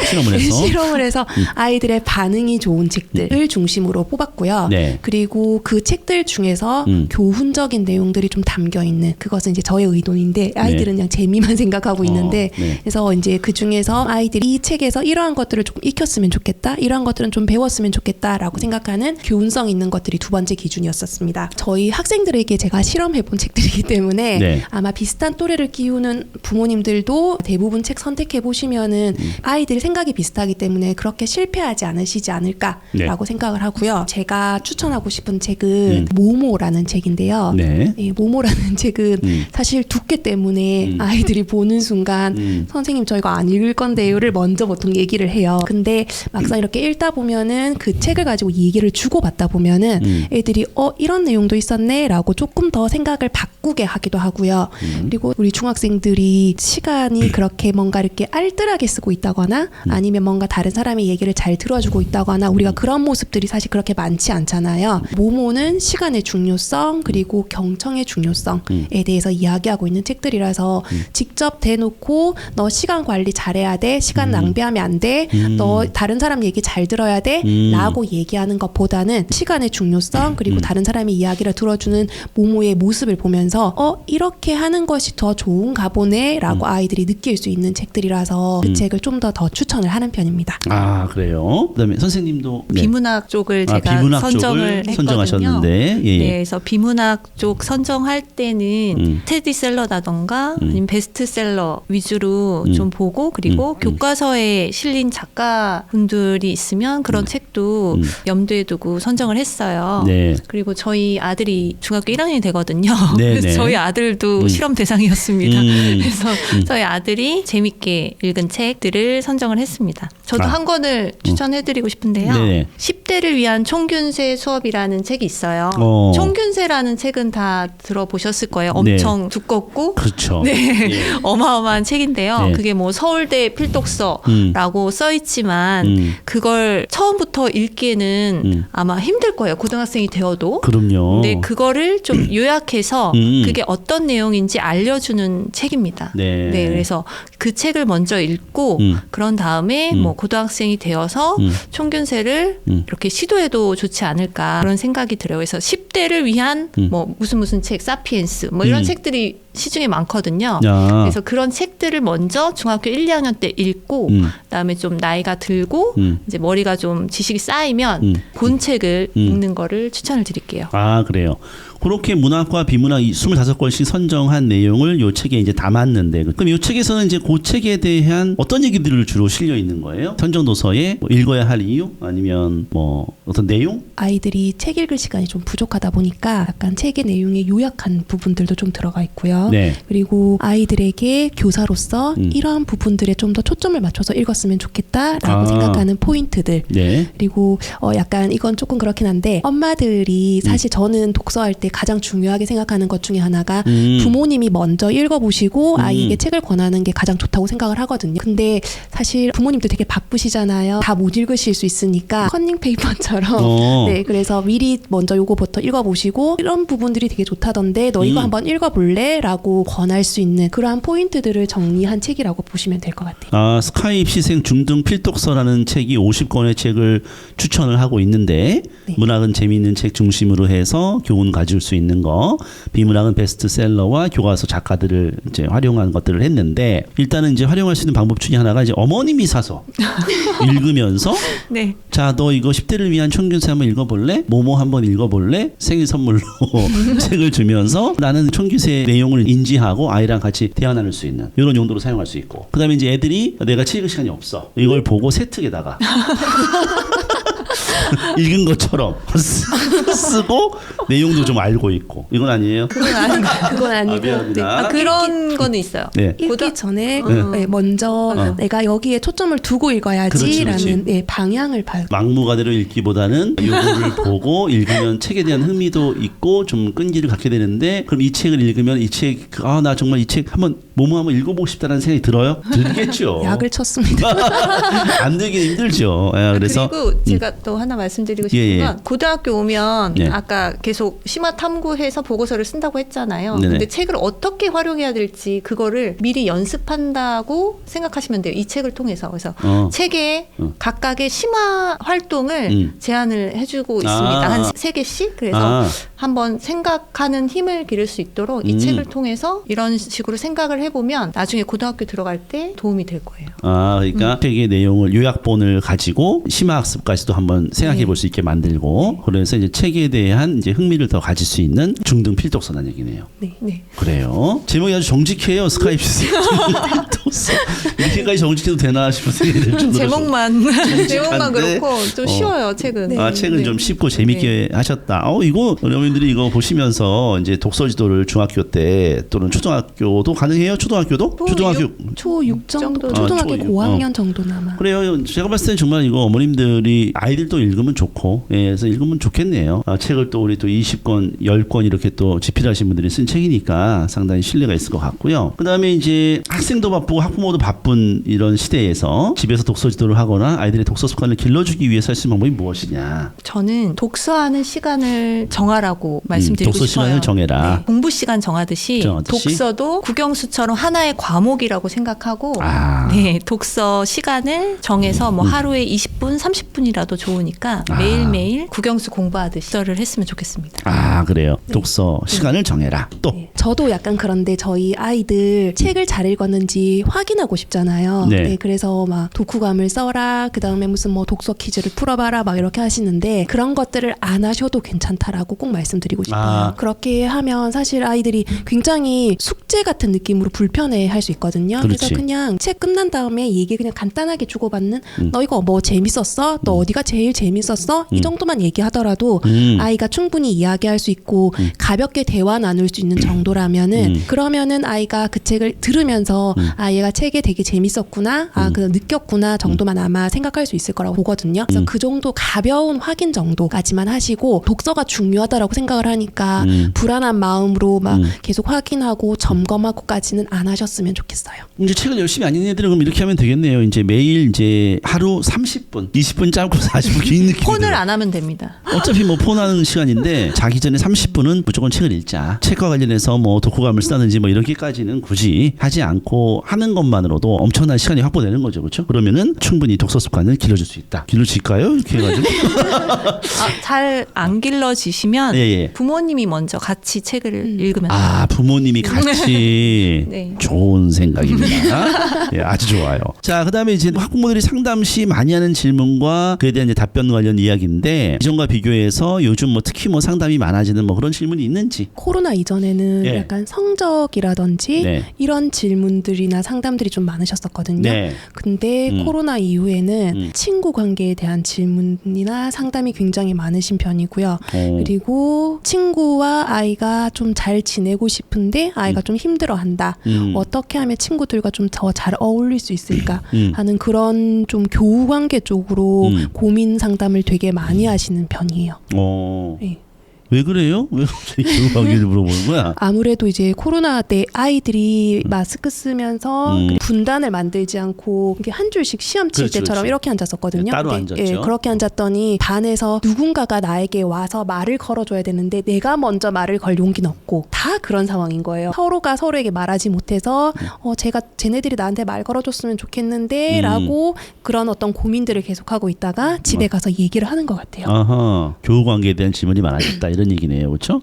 Speaker 3: 실험을 해서.
Speaker 1: 실험을 해서 아이들의 반응이 좋은 책들을 중심으로 뽑았고요.
Speaker 3: 네.
Speaker 1: 그리고 그 책들 중에서 교훈적인 내용들이 좀 담겨 있는 그것은 이제 저의 의도인데 아이들은 그냥 재미만 생각하고 있는데
Speaker 3: 네.
Speaker 1: 그래서 이제 그 중에서 아이들이 이 책에서 이러한 것들을 좀 익혔으면 좋겠다, 이러한 것들은 좀 배웠으면 좋겠다라고 생각하는 교훈성 있는 것들이 두 번째 기준이었었습니다. 저희 학생들에게 제가 실험해본 책들이기 때문에
Speaker 3: 네.
Speaker 1: 아마 비슷한 또래를 키우는 부모님들도 대부분 책 선택해 보시면은 아이들 생각이 비슷하기 때문에 그렇게 실패하지 않으시지 않을까라고 생각을 하고요. 제가 추천하고 싶은 책은 모모라는 책인데요.
Speaker 3: 네.
Speaker 1: 예, 모모라는 책은 사실 두께 때문에 아이들이 보는 순간 선생님 저 이거 안 읽을 건데요를 먼저 보통 얘기를 해요. 근데 막상 이렇게 읽다 보면은 그 책을 가지고 얘기를 주고받다 보면은 애들이 이런 내용도 있었네라고 조금 더 생각을 바꾸게 하기도 하고요. 그리고 우리 중학생들이 시간이 그렇게 뭔가 이렇게 알뜰하게 쓰고 있다거나 아니면 뭔가 다른 사람의 얘기를 잘 들어주고 있다거나 우리가 그런 모습들이 사실 그렇게 많지 않잖아요. 모모는 시간의 중요성 그리고 경청의 중요성에 대해서 이야기하고 있는 책들이라서 직접 대놓고 너 시간 관리 잘해야 돼, 시간 낭비하면 안 돼, 너 다른 사람 얘기 잘 들어야 돼 라고 얘기하는 것보다는 시간의 중요성 그리고 다른 사람의 이야기를 들어주는 모모의 모습을 보면서 이렇게 하는 것이 더 좋은가 보네 라고 아이들이 느낄 수 있는 책들이라서 그 책을 좀 더 추천을 하는 편입니다.
Speaker 3: 아, 그래요. 그다음에 선생님도
Speaker 2: 비문학 쪽을 제가
Speaker 3: 비문학
Speaker 2: 선정을
Speaker 3: 쪽을
Speaker 2: 했거든요.
Speaker 3: 선정하셨는데 예.
Speaker 2: 네, 그래서 비문학 쪽 선정할 때는 스테디셀러라던가 아니면 베스트셀러 위주로 좀 보고 그리고 교과서에 실린 작가분들이 있으면 그런 책도 염두에 두고 선정을 했어요.
Speaker 3: 네.
Speaker 2: 그리고 저희 아들이 중학교 1학년이 되거든요.
Speaker 3: 네,
Speaker 2: 그래서
Speaker 3: 네.
Speaker 2: 저희 아들도 실험 대상이었습니다. 그래서 저희 아들이 재밌게 읽은 책들을 선정을 했습니다. 저도 한 권을 추천해드리고 싶은데요.
Speaker 3: 네.
Speaker 2: 10대를 위한 총균세 수업이라는 책이 있어요. 총균세라는 책은 다 들어보셨을 거예요. 엄청 두껍고
Speaker 3: 그렇죠.
Speaker 2: 네.
Speaker 3: 예.
Speaker 2: 어마어마한 책인데요.
Speaker 3: 네.
Speaker 2: 그게 뭐 서울대 필독서라고 써 있지만 그걸 처음부터 읽기에는 아마 힘들 거예요. 고등학생이 되어도.
Speaker 3: 그럼요.
Speaker 2: 근데 그거를 좀 요약해서 그게 어떤 내용인지 알려주는 책입니다.
Speaker 3: 네.
Speaker 2: 네, 그래서 그 책을 먼저 읽고 그런 다음에 뭐 고등학생이 되어서 총균세를 이렇게 시도해도 좋지 않을까 그런 생각이 들어요. 그래서 10대를 위한 뭐 무슨 책, 사피엔스 뭐 이런 책들이 시중에 많거든요.
Speaker 3: 야.
Speaker 2: 그래서 그런 책들을 먼저 중학교 1, 2학년 때 읽고 그다음에 좀 나이가 들고 이제 머리가 좀 지식이 쌓이면 본 책을 읽는 거를 추천을 드릴게요.
Speaker 3: 아, 그래요. 그렇게 문학과 비문학 25권씩 선정한 내용을 요 책에 이제 담았는데 그럼 요 책에서는 이제 그 책에 대한 어떤 얘기들을 주로 실려 있는 거예요? 선정 도서에 뭐 읽어야 할 이유 아니면 뭐 어떤 내용?
Speaker 1: 아이들이 책 읽을 시간이 좀 부족하다 보니까 약간 책의 내용에 요약한 부분들도 좀 들어가 있고요.
Speaker 3: 네.
Speaker 1: 그리고 아이들에게 교사로서 이러한 부분들에 좀 더 초점을 맞춰서 읽었으면 좋겠다라고 생각하는 포인트들.
Speaker 3: 네.
Speaker 1: 그리고 약간 이건 조금 그렇긴 한데 엄마들이 사실 저는 독서할 때 때 가장 중요하게 생각하는 것 중에 하나가 부모님이 먼저 읽어보시고 아이에게 책을 권하는 게 가장 좋다고 생각을 하거든요. 근데 사실 부모님도 되게 바쁘시잖아요. 다 못 읽으실 수 있으니까 커닝페이퍼처럼 네, 그래서 미리 먼저 요거부터 읽어보시고 이런 부분들이 되게 좋다던데 너 이거 한번 읽어볼래? 라고 권할 수 있는 그러한 포인트들을 정리한 책이라고 보시면 될 것 같아요.
Speaker 3: 아, 스카이 입시생 중등 필독서라는 책이 50권의 책을 추천을 하고 있는데
Speaker 1: 네.
Speaker 3: 문학은 재미있는 책 중심으로 해서 교훈 가질 수 있는 거, 비문학은 베스트셀러와 교과서 작가들을 이제 활용한 것들을 했는데 일단은 이제 활용할 수 있는 방법 중에 하나가 이제 어머님이 사서 읽으면서
Speaker 2: 네.
Speaker 3: 자, 너 이거 10대를 위한 총균세 한번 읽어볼래? 뭐뭐 한번 읽어볼래? 생일 선물로 책을 주면서 나는 총균세 내용을 인지하고 아이랑 같이 대화 나눌 수 있는 이런 용도로 사용할 수 있고 그 다음에 이제 애들이 내가 책 읽을 시간이 없어 이걸 보고 세특에다가 읽은 것처럼 쓰고 내용도 좀 알고 있고 이건 아니에요?
Speaker 2: 그건 아닌 것 같아요.
Speaker 1: 그건 아니고
Speaker 3: 미안합니다.
Speaker 2: 그런 거는 있어요.
Speaker 3: 네.
Speaker 1: 읽기 전에 네, 먼저 내가 여기에 초점을 두고 읽어야지라는
Speaker 3: 그렇지.
Speaker 1: 네, 방향을 봐요.
Speaker 3: 막무가내로 읽기보다는 요거를 보고 읽으면 책에 대한 흥미도 있고 좀 끈기를 갖게 되는데 그럼 이 책을 읽으면 이 책 나 정말 이 책 한번 한번 읽어보고 싶다는 생각이 들어요? 들겠죠.
Speaker 1: 약을 쳤습니다.
Speaker 3: 안 들긴 힘들죠. 예, 그래서
Speaker 2: 그리고 제가 또 하나 말씀드리고 싶은
Speaker 3: 예, 예.
Speaker 2: 건 고등학교 오면
Speaker 3: 예.
Speaker 2: 아까 계속 심화 탐구해서 보고서를 쓴다고 했잖아요.
Speaker 3: 네네.
Speaker 2: 근데 책을 어떻게 활용해야 될지 그거를 미리 연습한다고 생각하시면 돼요. 이 책을 통해서. 그래서 책에 각각의 심화 활동을 제안을 해주고 있습니다. 한 3개씩. 그래서 한번 생각하는 힘을 기를 수 있도록 이 책을 통해서 이런 식으로 생각을 해보면 나중에 고등학교 들어갈 때 도움이 될 거예요.
Speaker 3: 그러니까 책의 내용을 요약본을 가지고 심화학습까지도 한번 생각해 볼 수 있게 만들고 그래서 이제 책에 대한 이제 흥미를 더 가질 수 있는 중등 필독서라는 얘기네요.
Speaker 1: 네.
Speaker 2: 네.
Speaker 3: 그래요. 제목이 아주 정직해요. 스카이프 필독서. 이렇게까지 정직해도 되나 싶은 생각이 들 정도로.
Speaker 2: 제목만 그렇고 좀 쉬워요. 책은.
Speaker 3: 책은
Speaker 2: 네.
Speaker 3: 좀 쉽고 재밌게 하셨다. 이거 여러분들이 이거 보시면서 이제 독서 지도를 중학교 때 또는 초등학교도 가능해요? 초등학교도? 초등학교
Speaker 1: 초6 정도,
Speaker 2: 정도.
Speaker 1: 초등학교
Speaker 3: 초6.
Speaker 1: 고학년 정도나마.
Speaker 3: 그래요. 제가 봤을 때는 정말 이거 어머님들이 아이들도 읽으면 좋고, 그래서 읽으면 좋겠네요. 책을 또 우리 또 20권, 10권 이렇게 또 집필하신 분들이 쓴 책이니까 상당히 신뢰가 있을 것 같고요. 그 다음에 이제 학생도 바쁘고 학부모도 바쁜 이런 시대에서 집에서 독서 지도를 하거나 아이들의 독서 습관을 길러주기 위해서 할 수 있는 방법이 무엇이냐.
Speaker 2: 저는 독서하는 시간을 정하라고 말씀드리고
Speaker 3: 독서
Speaker 2: 싶어요.
Speaker 3: 시간을 정해라.
Speaker 2: 네. 공부 시간 정하듯이 독서도 국영수처럼 하나의 과목이라고 생각하고 네, 독서 시간을 정해서 뭐 하루에 20분, 30분이라도 좋으니까 매일매일 국영수 공부하듯이 독서를 했으면 좋겠습니다.
Speaker 3: 그래요. 독서 시간을 정해라. 또
Speaker 1: 네. 저도 약간 그런데 저희 아이들 책을 잘 읽었는지 확인하고 싶잖아요.
Speaker 3: 네.
Speaker 1: 네, 그래서 막 독후감을 써라. 그 다음에 무슨 뭐 독서 퀴즈를 풀어봐라. 막 이렇게 하시는데 그런 것들을 안 하셔도 괜찮다라고 꼭 말씀드리고 싶어요. 그렇게 하면 사실 아이들이 굉장히 숙제 같은 느낌으로 불편해할 수 있거든요.
Speaker 3: 그렇지.
Speaker 1: 그래서 그냥 책 끝난 다음에 얘기 그냥 간단하게 주고받는 너 이거 뭐 재밌었어? 너 어디가 제일 재밌었어? 이 정도만 얘기하더라도 아이가 충분히 이야기할 수 있고 가볍게 대화 나눌 수 있는 정도라면은 그러면은 아이가 그 책을 들으면서 얘가 책에 되게 재밌었구나, 그 느꼈구나 정도만 아마 생각할 수 있을 거라고 보거든요. 그래서 그 정도 가벼운 확인 정도까지만 하시고 독서가 중요하다라고 생각을 하니까 불안한 마음으로 막 계속 확인하고 점검하고까지는 안 하셨으면 좋겠어요.
Speaker 3: 이제 책을 열심히 안 읽는 애들은 그럼 이렇게 하면 되겠네요. 이제 매일 이제 하루 30분, 20분 짧고 40분 긴 느낌.
Speaker 2: 폰을 안 하면 됩니다.
Speaker 3: 어차피 뭐 폰하는 시간인데 자기 전에 30분은 무조건 책을 읽자. 책과 관련해서 뭐 독후감을 쓰다든지 뭐 이렇게까지는 굳이 하지 않고 하는 것만으로도 엄청난 시간이 확보되는 거죠, 그렇죠? 그러면은 충분히 독서 습관을 길러줄 수 있다. 길러질까요? 이렇게 해가지고.
Speaker 2: 잘 안 길러지시면
Speaker 3: 예.
Speaker 2: 부모님이 먼저 같이 책을 읽으면
Speaker 3: 부모님이 같이
Speaker 2: 네.
Speaker 3: 좋은 생각입니다. 예, 아주 좋아요. 자, 그다음에 이제 학부모들이 상담 시 많이 하는 질문과 그에 대한 이제 답변 관련 이야기인데 이전과 비교해서 요즘 뭐 특히 뭐 상담이 많아지는 뭐 그런 질문이 있는지.
Speaker 1: 코로나 이전에는
Speaker 3: 예.
Speaker 1: 약간 성적이라든지
Speaker 3: 네.
Speaker 1: 이런 질문들이나 상담들이 좀 많으셨었거든요.
Speaker 3: 네.
Speaker 1: 근데 코로나 이후에는 친구 관계에 대한 질문이나 상담이 굉장히 많으신 편이고요. 그리고 친구와 아이가 좀 잘 지내고 싶은데 아이가 좀 힘들어한다. 어떻게 하면 친구들과 좀 더 잘 어울릴 수 있을까 하는 그런 좀 교우 관계 쪽으로 고민 상담을 되게 많이 하시는 편이에요. 네.
Speaker 3: 왜 그래요? 왜 갑자기 교육 관계를 물어보는 거야?
Speaker 1: 아무래도 이제 코로나 때 아이들이 마스크 쓰면서 분단을 만들지 않고 이렇게 한 줄씩 시험 칠
Speaker 3: 그렇지,
Speaker 1: 때처럼
Speaker 3: 그렇지.
Speaker 1: 이렇게 앉았었거든요.
Speaker 3: 네, 따로
Speaker 1: 근데,
Speaker 3: 앉았죠.
Speaker 1: 그렇게 앉았더니 반에서 누군가가 나에게 와서 말을 걸어줘야 되는데 내가 먼저 말을 걸 용기는 없고 다 그런 상황인 거예요. 서로가 서로에게 말하지 못해서 제가 쟤네들이 나한테 말 걸어줬으면 좋겠는데 라고 그런 어떤 고민들을 계속하고 있다가 집에 가서 얘기를 하는 것 같아요.
Speaker 3: 아하, 교육 관계에 대한 질문이 많아졌다 이런 얘기네요, 그렇죠?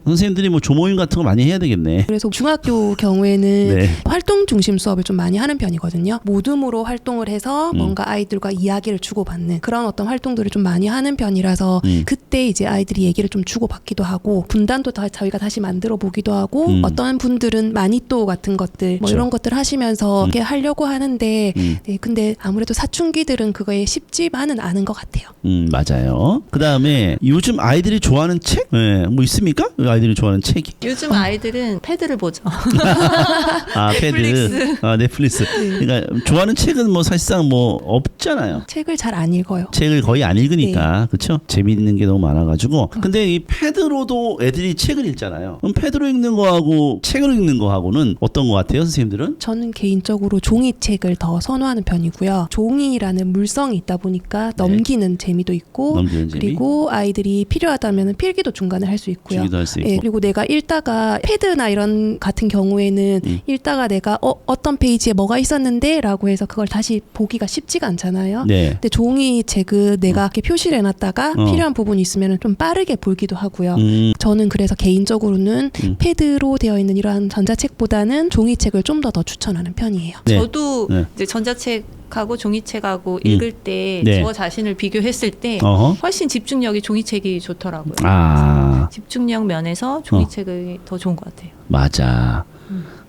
Speaker 3: 선생님들이 뭐 조모임 같은 거 많이 해야 되겠네.
Speaker 1: 그래서 중학교 경우에는
Speaker 3: 네.
Speaker 1: 활동 중심 수업을 좀 많이 하는 편이거든요. 모둠으로 활동을 해서 뭔가 아이들과 이야기를 주고받는 그런 어떤 활동들을 좀 많이 하는 편이라서 그때 이제 아이들이 얘기를 좀 주고받기도 하고 분단도 저희가 다시 만들어 보기도 하고 어떤 분들은 마니또 같은 것들 뭐
Speaker 3: 그렇죠.
Speaker 1: 이런 것들 하시면서 이렇게 하려고 하는데 네, 근데 아무래도 사춘기들은 그거에 쉽지만은 않은 것 같아요.
Speaker 3: 맞아요. 그 다음에 요즘 아이들이 좋아하는 책? 네, 뭐 있습니까? 아이들이 좋아하는 책이?
Speaker 2: 요즘 아이들은 패드를 보죠.
Speaker 3: 아, 패드. 아, 넷플릭스. 그러니까 좋아하는 책은 뭐 사실상 뭐 없잖아요.
Speaker 1: 책을 잘 안 읽어요.
Speaker 3: 책을 거의 안 읽으니까 그렇죠? 재미있는 게 너무 많아가지고 근데 이 패드로도 애들이 책을 읽잖아요. 그럼 패드로 읽는 거하고 책으로 읽는 거하고는 어떤 거 같아요, 선생님들은?
Speaker 1: 저는 개인적으로 종이책을 더 선호하는 편이고요. 종이라는 물성이 있다 보니까 넘기는 재미도 있고
Speaker 3: 넘기는 재미?
Speaker 1: 그리고 아이들이 필요하다면 필기도 중간에 할 수 있고요.
Speaker 3: 필기도 할 수 있고.
Speaker 1: 예, 그리고 내가 읽다가 패드나 이런 같은 경우에는 읽다가 내가 어떤 페이지에 뭐가 있었는데 라고 해서 그걸 다시 보기가 쉽지가 않잖아요.
Speaker 3: 네.
Speaker 1: 근데 종이책은 내가 이렇게 표시를 해놨다가 필요한 부분이 있으면 좀 빠르게 보기도 하고요. 저는 그래서 개인적으로는 패드로 되어 있는 이러한 전자책보다는 종이책을 좀 더 추천하는 편이에요.
Speaker 3: 네.
Speaker 2: 저도
Speaker 3: 네.
Speaker 2: 이제 전자책하고 종이책하고 읽을 때
Speaker 3: 네.
Speaker 2: 저 자신을 비교했을 때
Speaker 3: 어허.
Speaker 2: 훨씬 집중력이 종이책이 좋더라고요.
Speaker 3: 아,
Speaker 2: 집중력 면에서 종이책이 더 좋은 것 같아요.
Speaker 3: 맞아.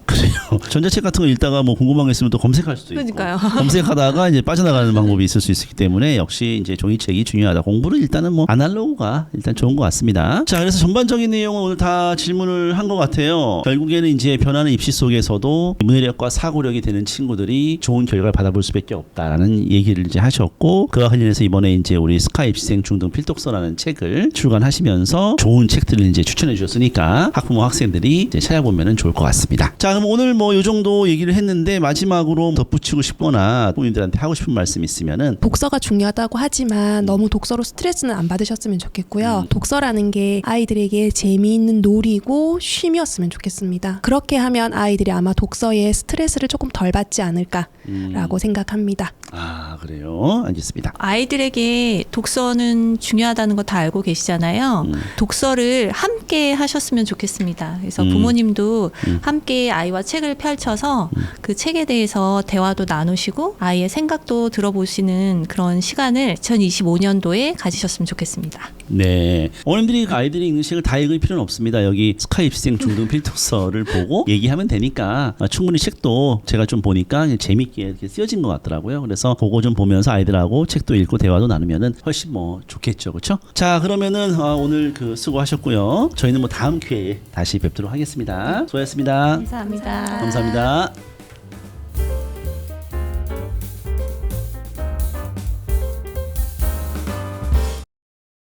Speaker 3: 그래요. 전자책 같은 거 읽다가 뭐 궁금한 게 있으면 또 검색할 수도 있고.
Speaker 2: 그러니까요.
Speaker 3: 검색하다가 이제 빠져나가는 방법이 있을 수 있기 때문에 역시 이제 종이책이 중요하다. 공부를 일단은 뭐 아날로그가 일단 좋은 것 같습니다. 자, 그래서 전반적인 내용은 오늘 다 질문을 한 것 같아요. 결국에는 이제 변하는 입시 속에서도 문해력과 사고력이 되는 친구들이 좋은 결과를 받아볼 수밖에 없다라는 얘기를 이제 하셨고 그와 관련해서 이번에 이제 우리 스카 입시생 중등 필독서라는 책을 출간하시면서 좋은 책들을 이제 추천해 주셨으니까 학부모 학생들이 이제 찾아보면은 좋을 것 같습니다. 자, 그럼 오늘 뭐 요 정도 얘기를 했는데 마지막으로 덧붙이고 싶거나 부모님들한테 하고 싶은 말씀 있으면은
Speaker 1: 독서가 중요하다고 하지만 너무 독서로 스트레스는 안 받으셨으면 좋겠고요. 독서라는 게 아이들에게 재미있는 놀이고 쉼이었으면 좋겠습니다. 그렇게 하면 아이들이 아마 독서에 스트레스를 조금 덜 받지 않을까라고 생각합니다.
Speaker 3: 아, 그래요. 알겠습니다.
Speaker 2: 아이들에게 독서는 중요하다는 거 다 알고 계시잖아요. 독서를 함께 하셨으면 좋겠습니다. 그래서 부모님도 함께 아이와 책을 펼쳐서 그 책에 대해서 대화도 나누시고 아이의 생각도 들어보시는 그런 시간을 2025년도에 가지셨으면 좋겠습니다.
Speaker 3: 네. 어머님들이 아이들이 읽는 책을 다 읽을 필요는 없습니다. 여기 스카 입시생 중등 필독서를 보고 얘기하면 되니까 충분히 책도 제가 좀 보니까 재밌게 이렇게 쓰여진 것 같더라고요. 그래서 그거 좀 보면서 아이들하고 책도 읽고 대화도 나누면은 훨씬 뭐 좋겠죠. 그렇죠? 자, 그러면은 오늘 그 수고하셨고요. 저희는 뭐 다음 기회에 다시 뵙도록 하겠습니다. 수고하셨습니다.
Speaker 2: 감사합니다.
Speaker 3: 감사합니다.